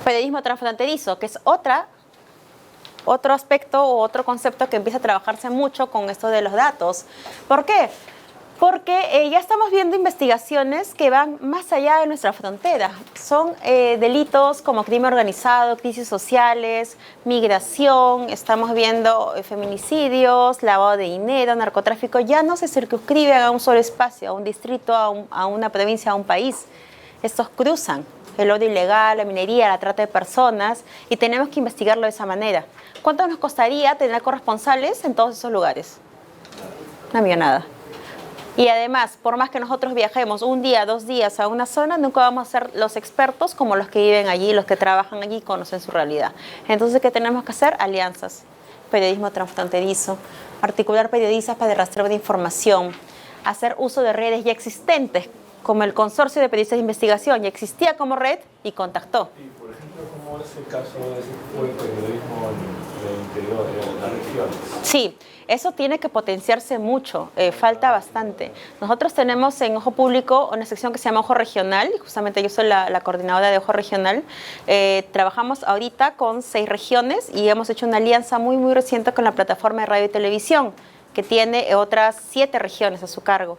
Periodismo transfronterizo, que es otro aspecto o otro concepto que empieza a trabajarse mucho con esto de los datos. ¿Por qué? Porque ya estamos viendo investigaciones que van más allá de nuestra frontera. Son delitos como crimen organizado, crisis sociales, migración, estamos viendo feminicidios, lavado de dinero, narcotráfico. Ya no se circunscriben a un solo espacio, a un distrito, a una provincia, a un país. Estos cruzan el odio ilegal, la minería, la trata de personas, y tenemos que investigarlo de esa manera. ¿Cuánto nos costaría tener corresponsales en todos esos lugares? Una millonada. Y además, por más que nosotros viajemos un día, 2 días a una zona, nunca vamos a ser los expertos como los que viven allí, los que trabajan allí y conocen su realidad. Entonces, ¿qué tenemos que hacer? Alianzas, periodismo transfronterizo, articular periodistas para el rastreo de información, hacer uso de redes ya existentes, como el Consorcio de Periodistas de Investigación, ya existía como red y contactó. Y, por ejemplo, ¿cómo es el caso de ese tipo de periodismo en el interior de las regiones? Sí, eso tiene que potenciarse mucho, falta bastante. Nosotros tenemos en Ojo Público una sección que se llama Ojo Regional, y justamente yo soy la coordinadora de Ojo Regional. Trabajamos ahorita con 6 regiones y hemos hecho una alianza muy, muy reciente con la plataforma de radio y televisión, que tiene otras 7 regiones a su cargo.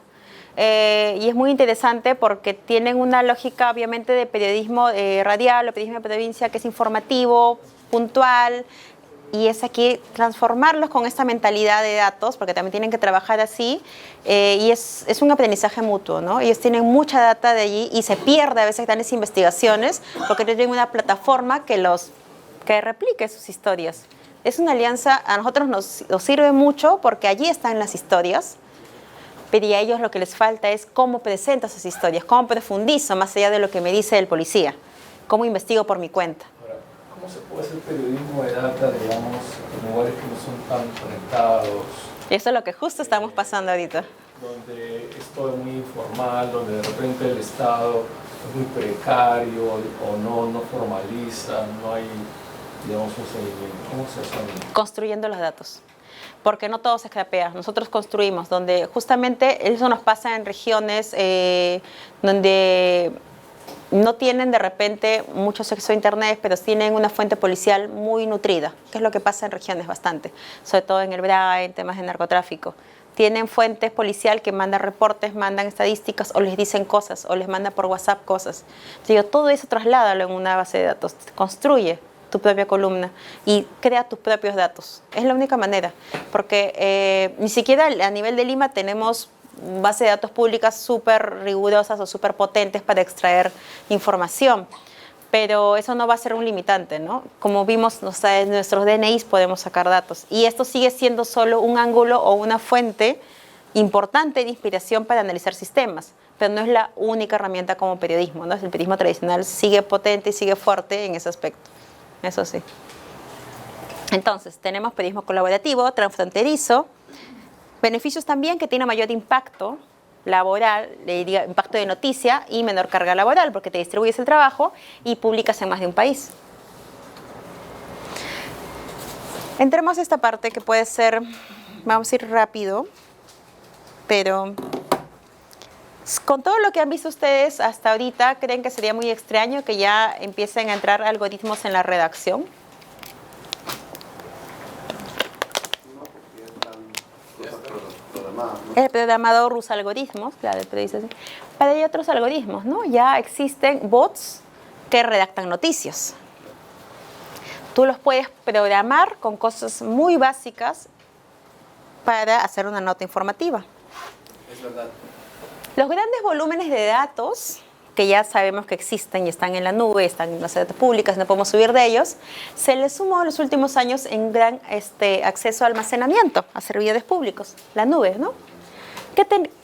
Y es muy interesante porque tienen una lógica obviamente de periodismo radial o periodismo de provincia que es informativo, puntual, y es aquí transformarlos con esta mentalidad de datos, porque también tienen que trabajar así, y es un aprendizaje mutuo, ¿no? Ellos tienen mucha data de allí y se pierde a veces grandes investigaciones porque no tienen una plataforma que replique sus historias. Es una alianza, a nosotros nos sirve mucho porque allí están las historias, pero a ellos lo que les falta es cómo presento esas historias, cómo profundizo más allá de lo que me dice el policía, cómo investigo por mi cuenta. Ahora, ¿cómo se puede hacer periodismo de data, digamos, en lugares que no son tan conectados? Eso es lo que justo estamos pasando ahorita. Donde es todo muy informal, donde de repente el Estado es muy precario o no formaliza, no hay, digamos, un seguimiento. ¿Cómo se hace? Construyendo los datos. Porque no todo se scrapea, nosotros construimos, donde justamente eso nos pasa en regiones donde no tienen de repente mucho acceso a internet, pero tienen una fuente policial muy nutrida, que es lo que pasa en regiones bastante, sobre todo en el BRA, en temas de narcotráfico. Tienen fuentes policial que mandan reportes, mandan estadísticas o les dicen cosas o les mandan por WhatsApp cosas. Digo, todo eso trasládalo en una base de datos, construye tu propia columna y crea tus propios datos. Es la única manera, porque ni siquiera a nivel de Lima tenemos bases de datos públicas súper rigurosas o súper potentes para extraer información, pero eso no va a ser un limitante, ¿no? Como vimos, en nuestros DNIs podemos sacar datos y esto sigue siendo solo un ángulo o una fuente importante de inspiración para analizar sistemas, pero no es la única herramienta como periodismo, ¿no? El periodismo tradicional sigue potente y sigue fuerte en ese aspecto, eso sí. Entonces, tenemos periodismo colaborativo, transfronterizo, beneficios también que tiene mayor impacto laboral, le diría impacto de noticia y menor carga laboral, porque te distribuyes el trabajo y publicas en más de un país. Entremos a esta parte que puede ser, vamos a ir rápido, pero con todo lo que han visto ustedes hasta ahorita, ¿creen que sería muy extraño que ya empiecen a entrar algoritmos en la redacción? El programador usa algoritmos, claro, el periodista sí. Pero hay otros algoritmos, ¿no? Ya existen bots que redactan noticias. Tú los puedes programar con cosas muy básicas para hacer una nota informativa. Es verdad. Los grandes volúmenes de datos, que ya sabemos que existen y están en la nube, están en las datos públicas, no podemos subir de ellos, se les sumó en los últimos años en gran acceso a almacenamiento, a servidores públicos, la nube, ¿no?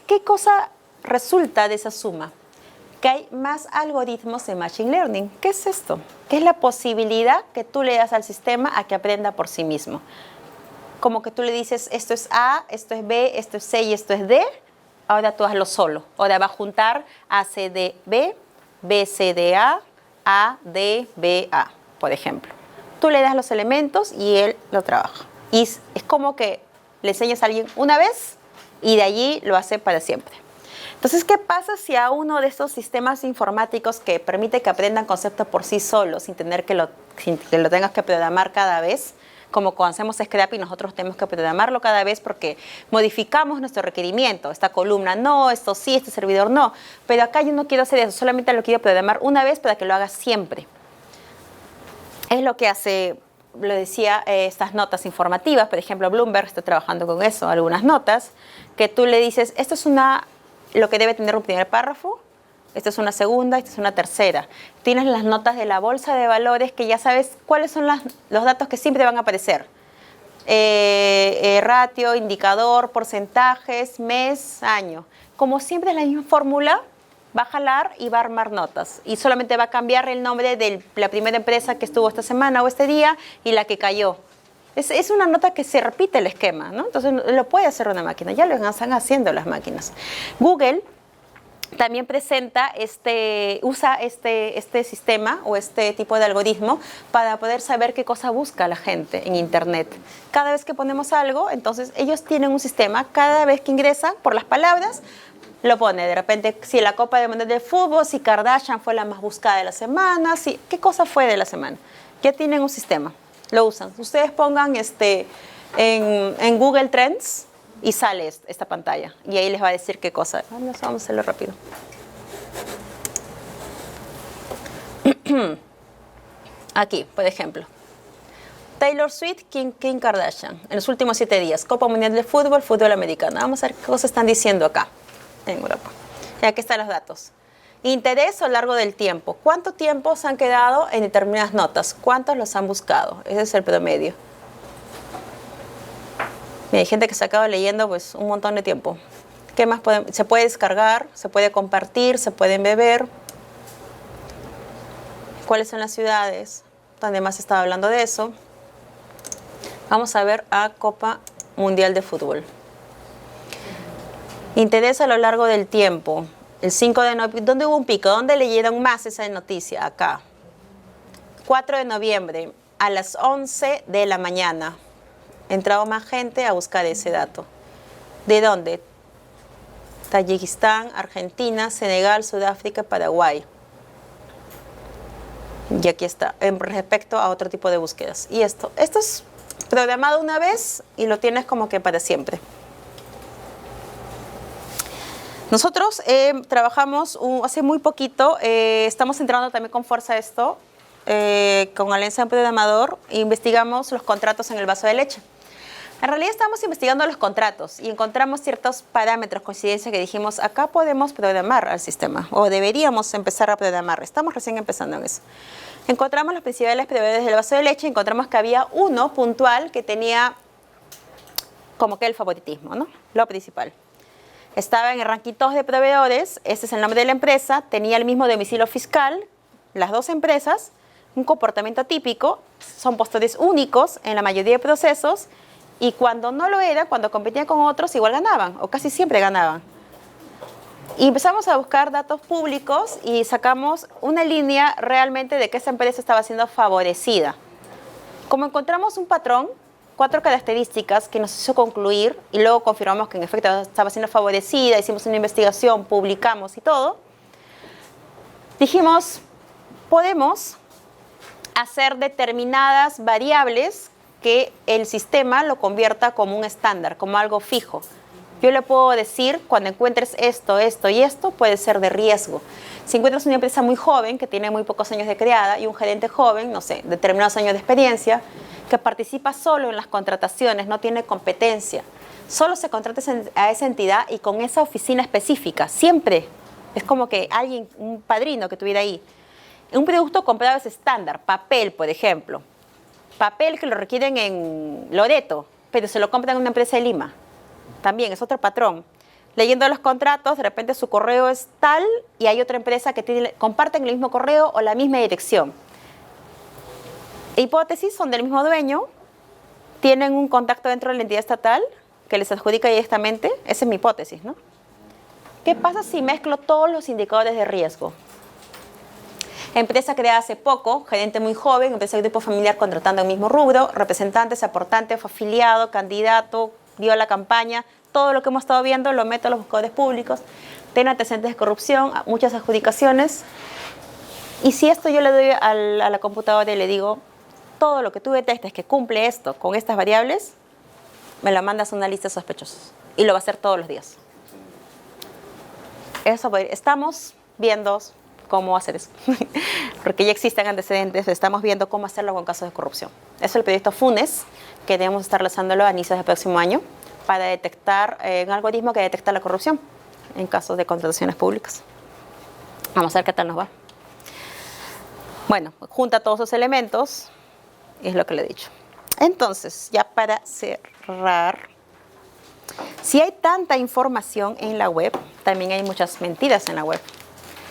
¿Qué cosa resulta de esa suma? Que hay más algoritmos de Machine Learning. ¿Qué es esto? Que es la posibilidad que tú le das al sistema a que aprenda por sí mismo. Como que tú le dices, esto es A, esto es B, esto es C y esto es D, ahora tú hazlo solo. Ahora va a juntar A, C, D, B, B, C, D, A, D, B, A, por ejemplo. Tú le das los elementos y él lo trabaja. Y es como que le enseñas a alguien una vez y de allí lo hace para siempre. Entonces, ¿qué pasa si a uno de estos sistemas informáticos que permite que aprendan conceptos por sí solos, sin tener que lo tengas que programar cada vez, como cuando hacemos scrap y nosotros tenemos que programarlo cada vez porque modificamos nuestro requerimiento? Esta columna no, esto sí, este servidor no. Pero acá yo no quiero hacer eso, solamente lo quiero programar una vez para que lo haga siempre. Es lo que hace, lo decía, estas notas informativas. Por ejemplo, Bloomberg está trabajando con eso, algunas notas, que tú le dices, esto es lo que debe tener un primer párrafo, esta es una segunda, esta es una tercera. Tienes las notas de la bolsa de valores que ya sabes cuáles son los datos que siempre van a aparecer. Ratio, indicador, porcentajes, mes, año. Como siempre es la misma fórmula, va a jalar y va a armar notas. Y solamente va a cambiar el nombre de la primera empresa que estuvo esta semana o este día y la que cayó. Es una nota que se repite el esquema, ¿no? Entonces lo puede hacer una máquina, ya lo están haciendo las máquinas. Google también usa este sistema o este tipo de algoritmo para poder saber qué cosa busca la gente en Internet. Cada vez que ponemos algo, entonces ellos tienen un sistema, cada vez que ingresan por las palabras, lo pone. De repente, si la Copa del Mundial de Fútbol, si Kardashian fue la más buscada de la semana, qué cosa fue de la semana. Ya tienen un sistema, lo usan. Ustedes pongan en Google Trends y sale esta pantalla. Y ahí les va a decir qué cosa. Vamos a hacerlo rápido. Aquí, por ejemplo. Taylor Swift, Kim Kardashian. En los últimos 7 días. Copa Mundial de Fútbol, fútbol americano. Vamos a ver qué cosas están diciendo acá, en Europa. Y aquí están los datos. Interés a lo largo del tiempo. ¿Cuánto tiempo se han quedado en determinadas notas? ¿Cuántos los han buscado? Ese es el promedio. Hay gente que se acaba leyendo pues un montón de tiempo. ¿Qué más se puede descargar? Se puede compartir, se pueden beber. ¿Cuáles son las ciudades donde más se estaba hablando de eso? Vamos a ver a Copa Mundial de Fútbol. Interés a lo largo del tiempo. El 5 de noviembre, ¿dónde hubo un pico? ¿Dónde leyeron más esa noticia? Acá. 4 de noviembre, a las 11 de la mañana. Entraba más gente a buscar ese dato. ¿De dónde? Tayikistán, Argentina, Senegal, Sudáfrica, Paraguay. Y aquí está, en respecto a otro tipo de búsquedas. Y esto es programado una vez y lo tienes como que para siempre. Nosotros trabajamos hace muy poquito, estamos entrando también con fuerza esto, con Alianza Programador, e investigamos los contratos en el vaso de leche. En realidad estamos investigando los contratos y encontramos ciertos parámetros, coincidencias que dijimos, acá podemos programar al sistema o deberíamos empezar a programar. Estamos recién empezando en eso. Encontramos los principales proveedores del vaso de leche y encontramos que había uno puntual que tenía como que el favoritismo, ¿no? Lo principal. Estaba en el ranking 2 de proveedores, ese es el nombre de la empresa, tenía el mismo domicilio fiscal, las dos empresas, un comportamiento típico, son postores únicos en la mayoría de procesos. Y cuando no lo era, cuando competían con otros, igual ganaban, o casi siempre ganaban. Y empezamos a buscar datos públicos y sacamos una línea realmente de que esa empresa estaba siendo favorecida. Como encontramos un patrón, 4 características que nos hizo concluir, y luego confirmamos que en efecto estaba siendo favorecida, hicimos una investigación, publicamos y todo, dijimos, podemos hacer determinadas variables que el sistema lo convierta como un estándar, como algo fijo. Yo le puedo decir, cuando encuentres esto, esto y esto, puede ser de riesgo. Si encuentras una empresa muy joven, que tiene muy pocos años de creada, y un gerente joven, no sé, determinados años de experiencia, que participa solo en las contrataciones, no tiene competencia, solo se contrata a esa entidad y con esa oficina específica, siempre. Es como que alguien, un padrino que tuviera ahí. Un producto comprado es estándar, papel, por ejemplo. Papel que lo requieren en Loreto, pero se lo compran en una empresa de Lima. También es otro patrón. Leyendo los contratos, de repente su correo es tal y hay otra empresa que comparten el mismo correo o la misma dirección. Hipótesis, son del mismo dueño, tienen un contacto dentro de la entidad estatal que les adjudica directamente. Esa es mi hipótesis, ¿no? ¿Qué pasa si mezclo todos los indicadores de riesgo? Empresa creada hace poco, gerente muy joven, empresa de grupo familiar contratando el mismo rubro, representantes, aportantes, afiliado, candidato, dio a la campaña, todo lo que hemos estado viendo lo meto a los buscadores públicos, tiene antecedentes de corrupción, muchas adjudicaciones. Y si esto yo le doy a la computadora y le digo, todo lo que tú detectes que cumple esto con estas variables, me lo mandas a una lista de sospechosos. Y lo va a hacer todos los días. Estamos viendo cómo hacer eso. Porque ya existen antecedentes, estamos viendo cómo hacerlo con casos de corrupción. Eso es el proyecto FUNES, que debemos estar lanzándolo a inicios del próximo año para detectar un algoritmo que detecta la corrupción en casos de contrataciones públicas. Vamos a ver qué tal nos va. Bueno, junta todos esos elementos, y es lo que le he dicho. Entonces, ya para cerrar, si hay tanta información en la web, también hay muchas mentiras en la web.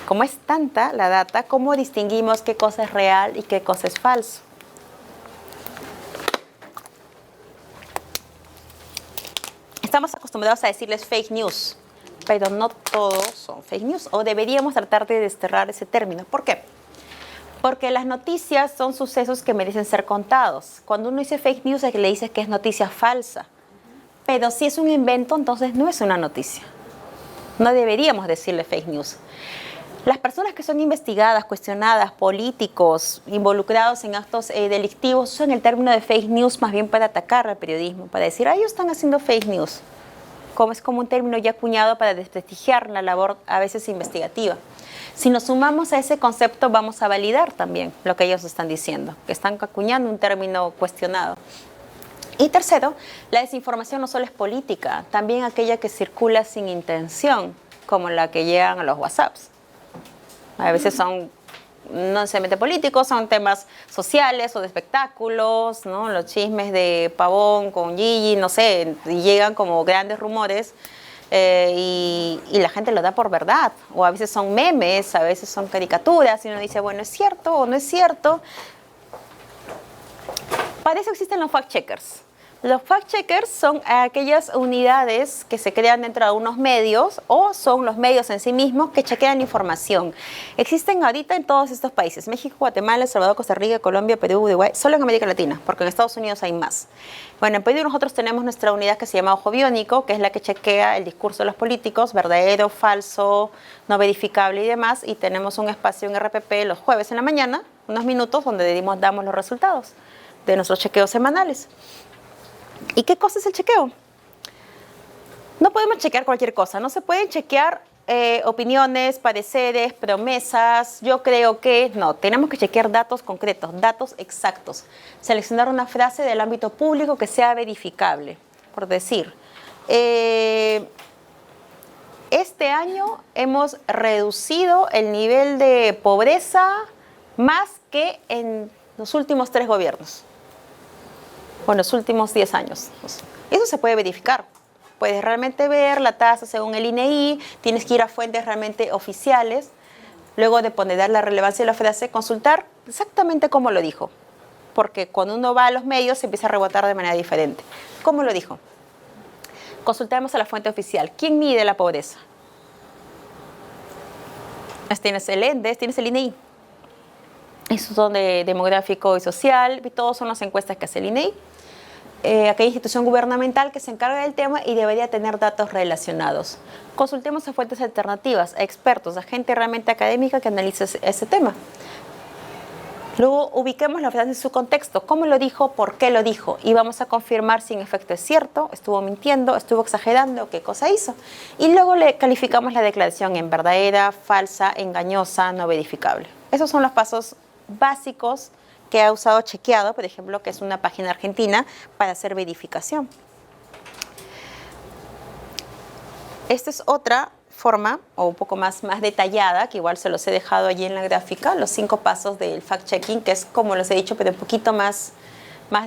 Como es tanta la data, ¿cómo distinguimos qué cosa es real y qué cosa es falso? Estamos acostumbrados a decirles fake news, pero no todos son fake news, o deberíamos tratar de desterrar ese término. ¿Por qué? Porque las noticias son sucesos que merecen ser contados. Cuando uno dice fake news es que le dices que es noticia falsa, pero si es un invento, entonces no es una noticia. No deberíamos decirle fake news. Las personas que son investigadas, cuestionadas, políticos, involucrados en actos delictivos, usan el término de fake news más bien para atacar al periodismo, para decir, ellos están haciendo fake news. Es como un término ya acuñado para desprestigiar la labor a veces investigativa. Si nos sumamos a ese concepto, vamos a validar también lo que ellos están diciendo, que están acuñando un término cuestionado. Y tercero, la desinformación no solo es política, también aquella que circula sin intención, como la que llegan a los WhatsApps. A veces son no necesariamente políticos, son temas sociales o de espectáculos, ¿no? Los chismes de Pavón con Gigi, no sé, y llegan como grandes rumores y la gente lo da por verdad, o a veces son memes, a veces son caricaturas, y uno dice, bueno, ¿es cierto o no es cierto? Para eso existen los fact-checkers. Los fact-checkers son aquellas unidades que se crean dentro de unos medios o son los medios en sí mismos que chequean la información. Existen ahorita en todos estos países, México, Guatemala, El Salvador, Costa Rica, Colombia, Perú, Uruguay, solo en América Latina, porque en Estados Unidos hay más. Bueno, en Perú nosotros tenemos nuestra unidad que se llama Ojo Biónico, que es la que chequea el discurso de los políticos, verdadero, falso, no verificable y demás, y tenemos un espacio en RPP los jueves en la mañana, unos minutos donde damos los resultados de nuestros chequeos semanales. ¿Y qué cosa es el chequeo? No podemos chequear cualquier cosa, no se pueden chequear opiniones, pareceres, promesas, yo creo que no, tenemos que chequear datos concretos, datos exactos, seleccionar una frase del ámbito público que sea verificable, por decir, este año hemos reducido el nivel de pobreza más que en los últimos 3 gobiernos. O en los últimos 10 años. Eso se puede verificar. Puedes realmente ver la tasa según el INEI, tienes que ir a fuentes realmente oficiales, luego de poner la relevancia de la frase, consultar exactamente cómo lo dijo. Porque cuando uno va a los medios se empieza a rebotar de manera diferente. ¿Cómo lo dijo? Consultamos a la fuente oficial. ¿Quién mide la pobreza? Tienes el ENDES, tienes el INEI. Esos son de demográfico y social, y todos son las encuestas que hace el INEI. Aquella institución gubernamental que se encarga del tema y debería tener datos relacionados. Consultemos a fuentes alternativas, a expertos, a gente realmente académica que analice ese tema. Luego ubiquemos la frase en su contexto, cómo lo dijo, por qué lo dijo, y vamos a confirmar si en efecto es cierto, estuvo mintiendo, estuvo exagerando, qué cosa hizo. Y luego le calificamos la declaración en verdadera, falsa, engañosa, no verificable. Esos son los pasos básicos que ha usado Chequeado, por ejemplo, que es una página argentina para hacer verificación. Esta es otra forma, o un poco más detallada, que igual se los he dejado allí en la gráfica, los 5 pasos del fact-checking, que es como les he dicho, pero un poquito más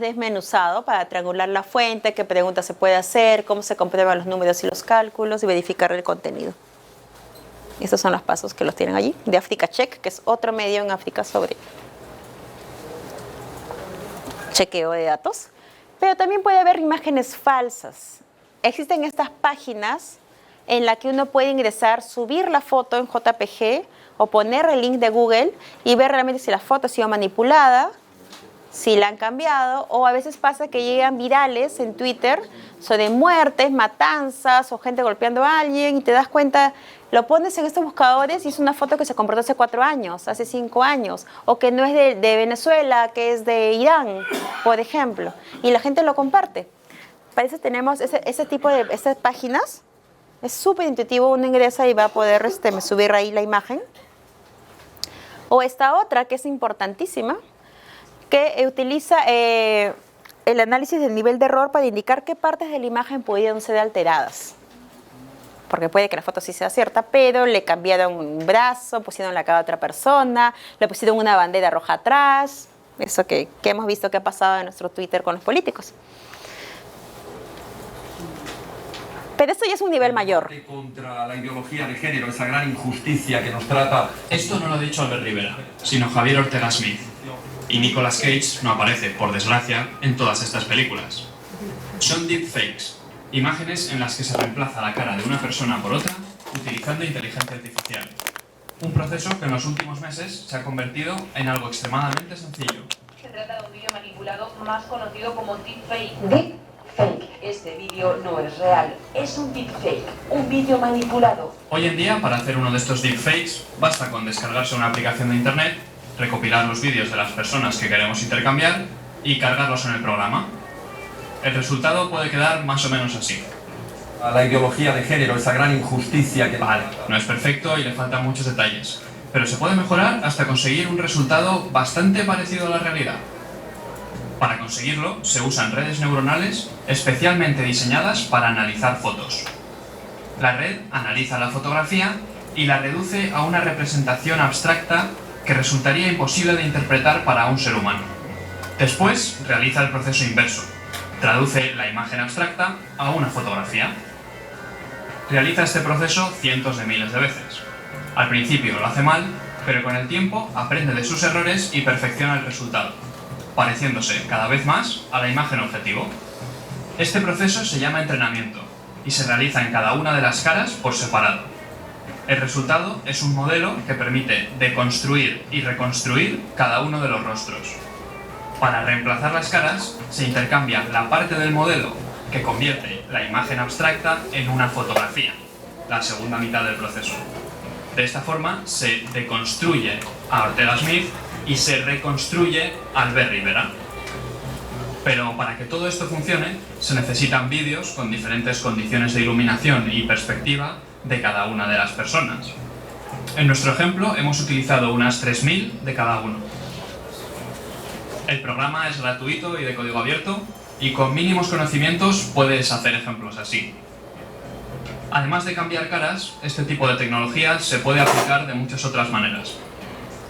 desmenuzado para triangular la fuente, qué preguntas se puede hacer, cómo se comprueban los números y los cálculos y verificar el contenido. Estos son los pasos que los tienen allí, de Africa Check, que es otro medio en África sobre chequeo de datos. Pero también puede haber imágenes falsas. Existen estas páginas en las que uno puede ingresar, subir la foto en JPG o poner el link de Google y ver realmente si la foto ha sido manipulada, si la han cambiado, o a veces pasa que llegan virales en Twitter sobre muertes, matanzas o gente golpeando a alguien y te das cuenta, lo pones en estos buscadores y es una foto que se compartió hace 4 años, hace 5 años, o que no es de Venezuela, que es de Irán, por ejemplo, y la gente lo comparte. Para eso tenemos ese tipo de estas páginas. Es súper intuitivo, uno ingresa y va a poder subir ahí la imagen. O esta otra que es importantísima, que utiliza el análisis del nivel de error para indicar qué partes de la imagen pudieron ser alteradas. Porque puede que la foto sí sea cierta, pero le cambiaron un brazo, pusieron la cara de otra persona, le pusieron una bandera roja atrás. Eso que hemos visto que ha pasado en nuestro Twitter con los políticos. Pero esto ya es un nivel mayor. Contra la ideología de género, esa gran injusticia que nos trata. Esto no lo ha dicho Albert Rivera, sino Javier Ortega Smith. Y Nicolas Cage no aparece, por desgracia, en todas estas películas. Son deepfakes, imágenes en las que se reemplaza la cara de una persona por otra utilizando inteligencia artificial. Un proceso que en los últimos meses se ha convertido en algo extremadamente sencillo. Se trata de un vídeo manipulado más conocido como deepfake. Deepfake. Este vídeo no es real, es un deepfake, un vídeo manipulado. Hoy en día, para hacer uno de estos deepfakes, basta con descargarse una aplicación de internet, recopilar los vídeos de las personas que queremos intercambiar y cargarlos en el programa. El resultado puede quedar más o menos así. A la ideología de género, esa gran injusticia que... Vale, no es perfecto y le faltan muchos detalles, pero se puede mejorar hasta conseguir un resultado bastante parecido a la realidad. Para conseguirlo, se usan redes neuronales especialmente diseñadas para analizar fotos. La red analiza la fotografía y la reduce a una representación abstracta que resultaría imposible de interpretar para un ser humano. Después, realiza el proceso inverso. Traduce la imagen abstracta a una fotografía. realiza este proceso cientos de miles de veces. Al principio lo hace mal, pero con el tiempo aprende de sus errores y perfecciona el resultado, pareciéndose cada vez más a la imagen objetivo. Este proceso se llama entrenamiento y se realiza en cada una de las caras por separado. El resultado es un modelo que permite deconstruir y reconstruir cada uno de los rostros. Para reemplazar las caras, se intercambia la parte del modelo que convierte la imagen abstracta en una fotografía, la segunda mitad del proceso. De esta forma se deconstruye a Ortega Smith y se reconstruye a Albert Rivera. Pero para que todo esto funcione, se necesitan vídeos con diferentes condiciones de iluminación y perspectiva de cada una de las personas. En nuestro ejemplo hemos utilizado unas 3000 de cada uno. El programa es gratuito y de código abierto, y con mínimos conocimientos puedes hacer ejemplos así. Además de cambiar caras, este tipo de tecnología se puede aplicar de muchas otras maneras.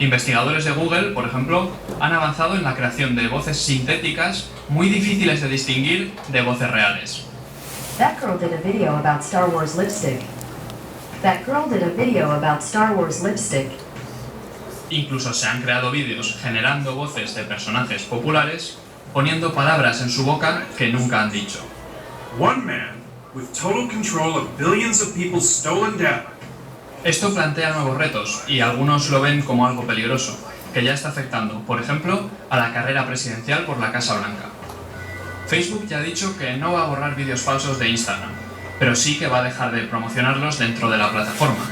Investigadores de Google, por ejemplo, han avanzado en la creación de voces sintéticas muy difíciles de distinguir de voces reales. That girl did a video about Star Wars lipstick. That girl did a video about Star Wars lipstick. Incluso se han creado vídeos generando voces de personajes populares, poniendo palabras en su boca que nunca han dicho. One man with total control of billions of people's stolen data. Esto plantea nuevos retos y algunos lo ven como algo peligroso, que ya está afectando, por ejemplo, a la carrera presidencial por la Casa Blanca. Facebook ya ha dicho que no va a borrar vídeos falsos de Instagram, pero sí que va a dejar de promocionarlos dentro de la plataforma.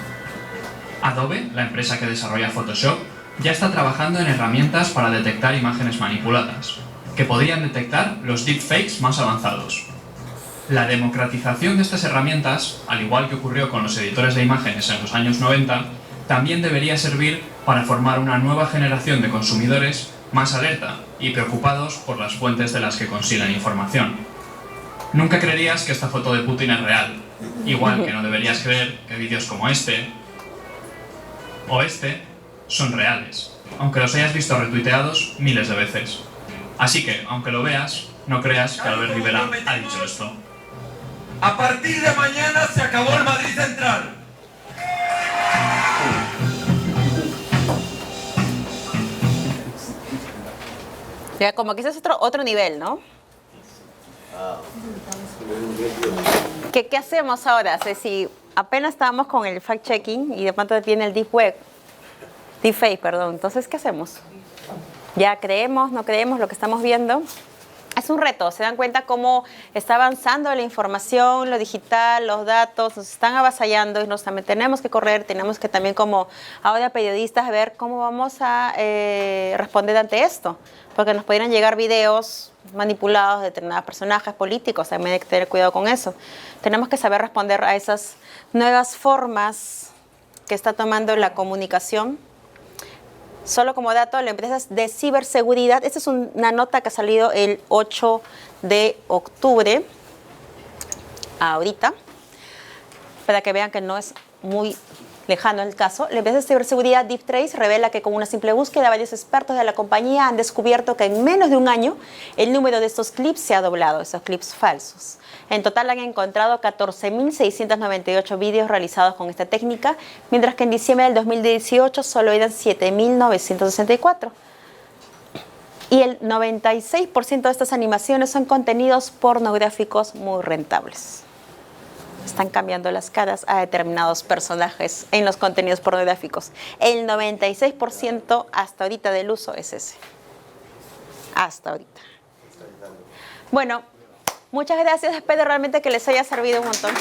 Adobe, la empresa que desarrolla Photoshop, ya está trabajando en herramientas para detectar imágenes manipuladas, que podrían detectar los deepfakes más avanzados. La democratización de estas herramientas, al igual que ocurrió con los editores de imágenes en los años 90, también debería servir para formar una nueva generación de consumidores más alerta y preocupados por las fuentes de las que consiguen información. Nunca creerías que esta foto de Putin es real, igual que no deberías creer que vídeos como este o este son reales, aunque los hayas visto retuiteados miles de veces. Así que, aunque lo veas, no creas que Albert Rivera ha dicho esto. A partir de mañana se acabó el Madrid Central. Ya, como que ese es otro nivel, ¿no? ¿Qué hacemos ahora? O sea, si apenas estábamos con el fact-checking y de pronto viene el deepfake, perdón. Entonces, ¿qué hacemos? ¿Ya creemos, no creemos lo que estamos viendo? Es un reto, se dan cuenta cómo está avanzando la información, lo digital, los datos, nos están avasallando y nos también tenemos que correr, tenemos que también como ahora periodistas ver cómo vamos a responder ante esto, porque nos pudieran llegar videos manipulados de determinados personajes políticos, también hay que tener cuidado con eso. Tenemos que saber responder a esas nuevas formas que está tomando la comunicación. Solo como dato, la empresa de ciberseguridad, esta es una nota que ha salido el 8 de octubre, ahorita, para que vean que no es muy lejano el caso. La empresa de ciberseguridad DeepTrace revela que con una simple búsqueda varios expertos de la compañía han descubierto que en menos de un año el número de estos clips se ha doblado, esos clips falsos. En total han encontrado 14.698 vídeos realizados con esta técnica, mientras que en diciembre del 2018 solo eran 7.964. Y el 96% de estas animaciones son contenidos pornográficos muy rentables. Están cambiando las caras a determinados personajes en los contenidos pornográficos. El 96% hasta ahorita del uso es ese. Hasta ahorita. Bueno, muchas gracias. Espero realmente que les haya servido un montón.